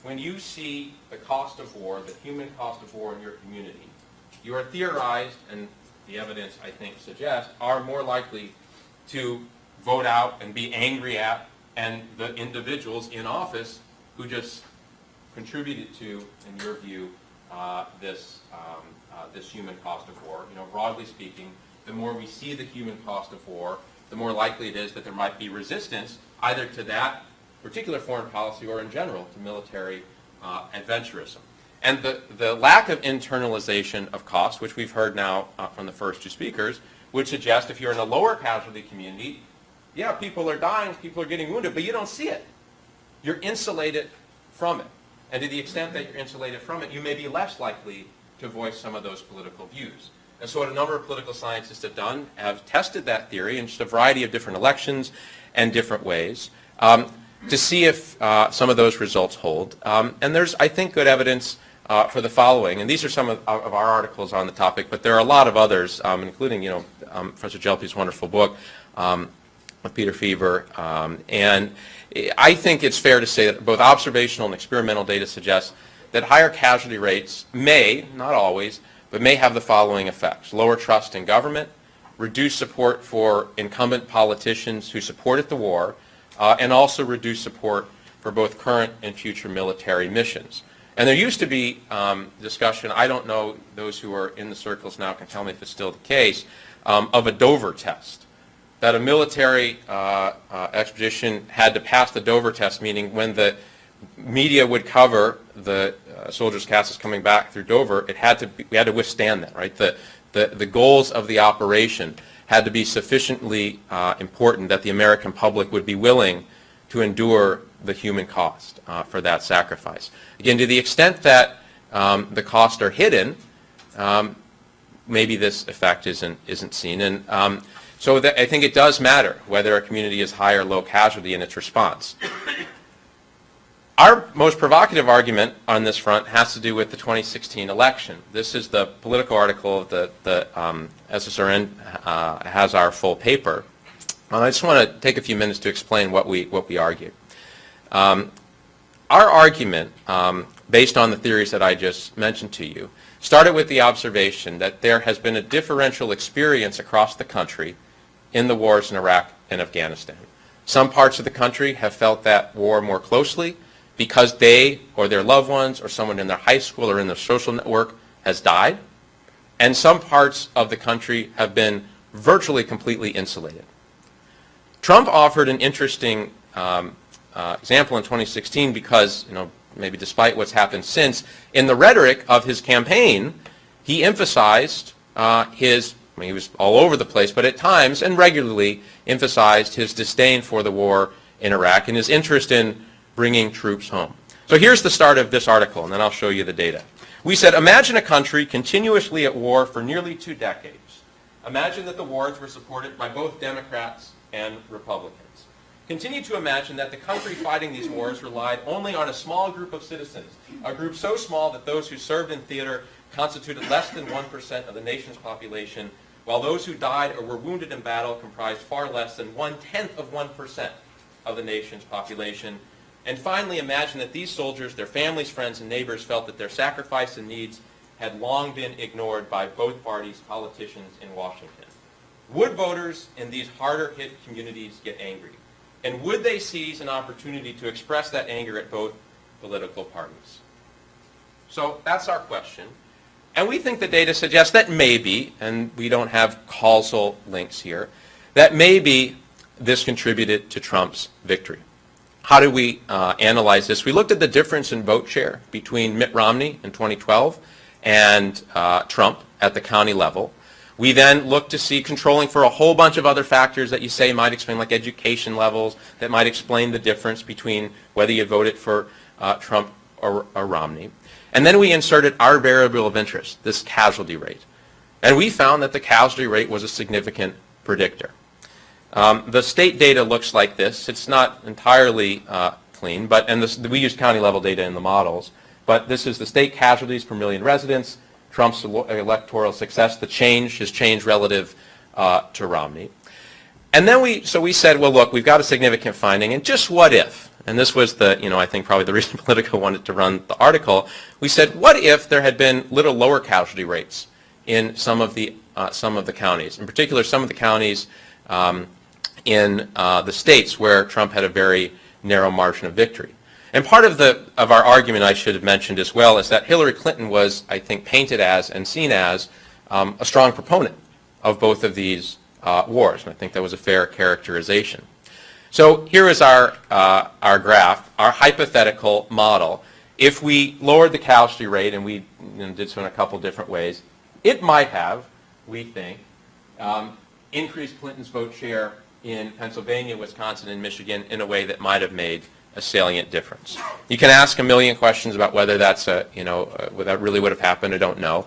when you see the cost of war, the human cost of war in your community, you are theorized, and the evidence, I think, suggests, are more likely to vote out and be angry at and the individuals in office who just contributed to, in your view, this human cost of war. Broadly speaking, the more we see the human cost of war, the more likely it is that there might be resistance either to that particular foreign policy or in general to military adventurism. And the lack of internalization of cost, which we've heard now from the first two speakers, would suggest if you're in a lower casualty community, yeah, people are dying, people are getting wounded, but you don't see it. You're insulated from it. And to the extent that you're insulated from it, you may be less likely to voice some of those political views. And so what a number of political scientists have done, have tested that theory in just a variety of different elections and different ways to see if some of those results hold. And there's, I think, good evidence for the following. And these are some of our articles on the topic, but there are a lot of others, including, Professor Gelpi's wonderful book with Peter Fever. And I think it's fair to say that both observational and experimental data suggest that higher casualty rates may, not always, but may have the following effects: lower trust in government, reduced support for incumbent politicians who supported the war, and also reduced support for both current and future military missions. And there used to be discussion, I don't know, those who are in the circles now can tell me if it's still the case, of a Dover test, that a military expedition had to pass the Dover test, meaning when the media would cover the soldiers' caskets coming back through Dover, we had to withstand that, right? The goals of the operation had to be sufficiently important that the American public would be willing to endure the human cost for that sacrifice. Again, to the extent that the costs are hidden, maybe this effect isn't seen. And so I think it does matter whether a community is high or low casualty in its response. Our most provocative argument on this front has to do with the 2016 election. This is the Politico article of the SSRN has our full paper. I just want to take a few minutes to explain what we argue. Our argument, based on the theories that I just mentioned to you, started with the observation that there has been a differential experience across the country in the wars in Iraq and Afghanistan. Some parts of the country have felt that war more closely because they or their loved ones or someone in their high school or in their social network has died, and some parts of the country have been virtually completely insulated. Trump offered an interesting example in 2016 because, maybe despite what's happened since, in the rhetoric of his campaign, he emphasized he was all over the place, but at times and regularly emphasized his disdain for the war in Iraq and his interest in bringing troops home. So here's the start of this article, and then I'll show you the data. We said, imagine a country continuously at war for nearly 2 decades. Imagine that the wars were supported by both Democrats and Republicans. Continue to imagine that the country fighting these wars relied only on a small group of citizens, a group so small that those who served in theater constituted less than 1% of the nation's population, while those who died or were wounded in battle comprised far less than 1/10 of 1% of the nation's population. And finally, imagine that these soldiers, their families, friends, and neighbors felt that their sacrifice and needs had long been ignored by both parties' politicians in Washington. Would voters in these harder-hit communities get angry? And would they seize an opportunity to express that anger at both political parties? So that's our question. And we think the data suggests that maybe, and we don't have causal links here, that maybe this contributed to Trump's victory. How do we analyze this? We looked at the difference in vote share between Mitt Romney in 2012 and Trump at the county level. We then looked to see, controlling for a whole bunch of other factors that you say might explain, like education levels, that might explain the difference between whether you voted for Trump or Romney. And then we inserted our variable of interest, this casualty rate. And we found that the casualty rate was a significant predictor. The state data looks like this. It's not entirely clean, but we use county level data in the models. But this is the state casualties per million residents, Trump's electoral success, his change relative to Romney. And then we said, well, look, we've got a significant finding, and just what if? And this was I think probably the reason Politico wanted to run the article. We said, what if there had been little lower casualty rates in some of the counties, in particular some of the counties in the states where Trump had a very narrow margin of victory. And part of our argument, I should have mentioned as well, is that Hillary Clinton was, I think, painted as and seen as a strong proponent of both of these wars, and I think that was a fair characterization. So here is our graph, our hypothetical model. If we lowered the casualty rate, and we did so in a couple different ways, it might have, we think, increased Clinton's vote share in Pennsylvania, Wisconsin, and Michigan in a way that might have made a salient difference. You can ask a million questions about whether that's that really would have happened. I don't know.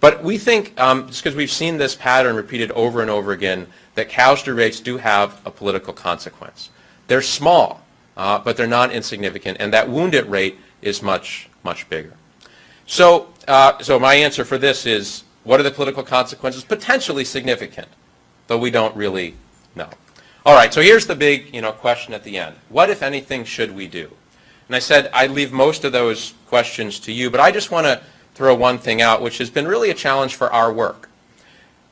But we think, just because we've seen this pattern repeated over and over again, that casualty rates do have a political consequence. They're small, but they're not insignificant, and that wounded rate is much, much bigger. So my answer for this is, what are the political consequences? Potentially significant, though we don't really know. All right, so here's the big question at the end. What, if anything, should we do? And I said I'd leave most of those questions to you, but I just want to throw one thing out, which has been really a challenge for our work.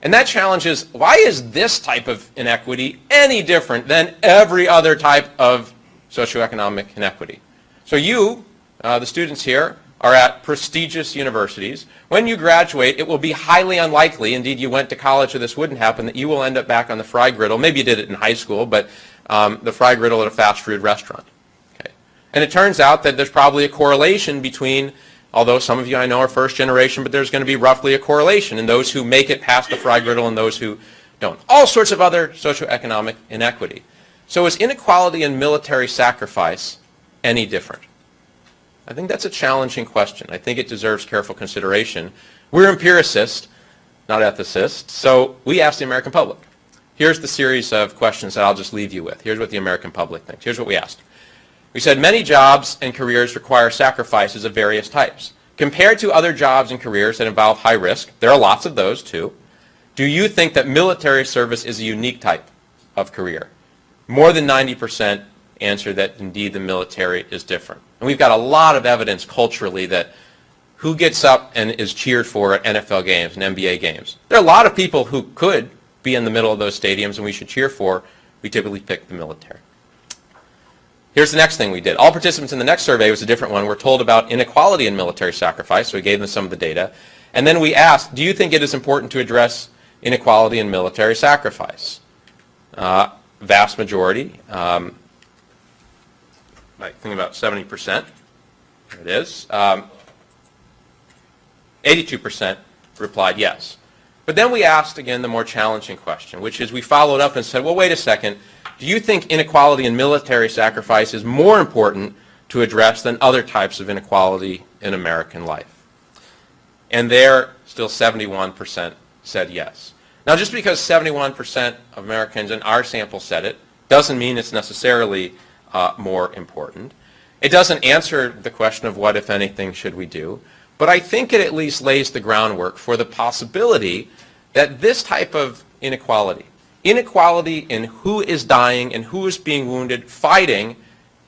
And that challenge is, why is this type of inequity any different than every other type of socioeconomic inequity? So you, the students here, are at prestigious universities. When you graduate, it will be highly unlikely, indeed you went to college so this wouldn't happen, that you will end up back on the fry griddle. Maybe you did it in high school, but the fry griddle at a fast food restaurant. Okay. And it turns out that there's probably a correlation between, although some of you I know are first generation, but there's going to be roughly a correlation in those who make it past the fry griddle and those who don't. All sorts of other socioeconomic inequity. So is inequality in military sacrifice any different? I think that's a challenging question. I think it deserves careful consideration. We're empiricists, not ethicists, so we asked the American public. Here's the series of questions that I'll just leave you with. Here's what the American public thinks. Here's what we asked. We said, many jobs and careers require sacrifices of various types. Compared to other jobs and careers that involve high risk, there are lots of those too. Do you think that military service is a unique type of career? More than 90% answer that indeed the military is different. And we've got a lot of evidence culturally that who gets up and is cheered for at NFL games and NBA games. There are a lot of people who could be in the middle of those stadiums and we should cheer for. We typically pick the military. Here's the next thing we did. All participants in the next survey was a different one. We're told about inequality in military sacrifice, so we gave them some of the data. And then we asked, do you think it is important to address inequality in military sacrifice? Vast majority. I think about 70%. There it is. 82% replied yes. But then we asked, again, the more challenging question, which is we followed up and said, well, wait a second. Do you think inequality in military sacrifice is more important to address than other types of inequality in American life? And there, still 71% said yes. Now, just because 71% of Americans in our sample said it doesn't mean it's necessarily more important. It doesn't answer the question of what, if anything, should we do. But I think it at least lays the groundwork for the possibility that this type of inequality in who is dying and who is being wounded fighting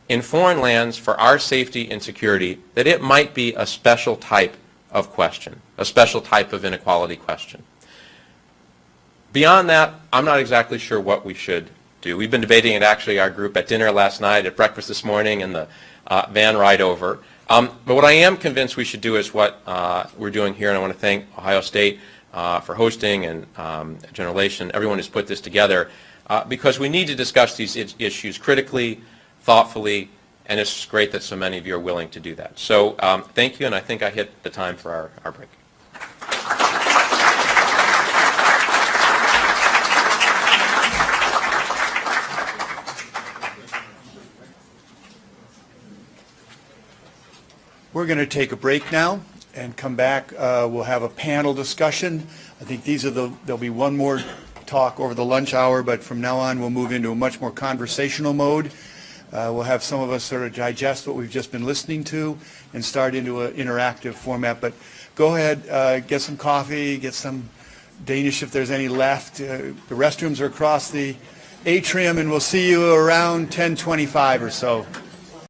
in foreign lands for our safety and security, that it might be a special type of question, a special type of inequality question. Beyond that, I'm not exactly sure what we should do. We've been debating it actually, our group, at dinner last night, at breakfast this morning, and the van ride over. But what I am convinced we should do is what we're doing here, and I want to thank Ohio State for hosting, and General Laich and everyone who's put this together, because we need to discuss these issues critically, thoughtfully, and it's great that so many of you are willing to do that. So thank you, and I think I hit the time for our break. We're going to take a break now and come back. We'll have a panel discussion. I think there'll be one more talk over the lunch hour, but from now on we'll move into a much more conversational mode. We'll have some of us sort of digest what we've just been listening to and start into an interactive format. But go ahead, get some coffee, get some Danish if there's any left. The restrooms are across the atrium, and we'll see you around 10:25 or so.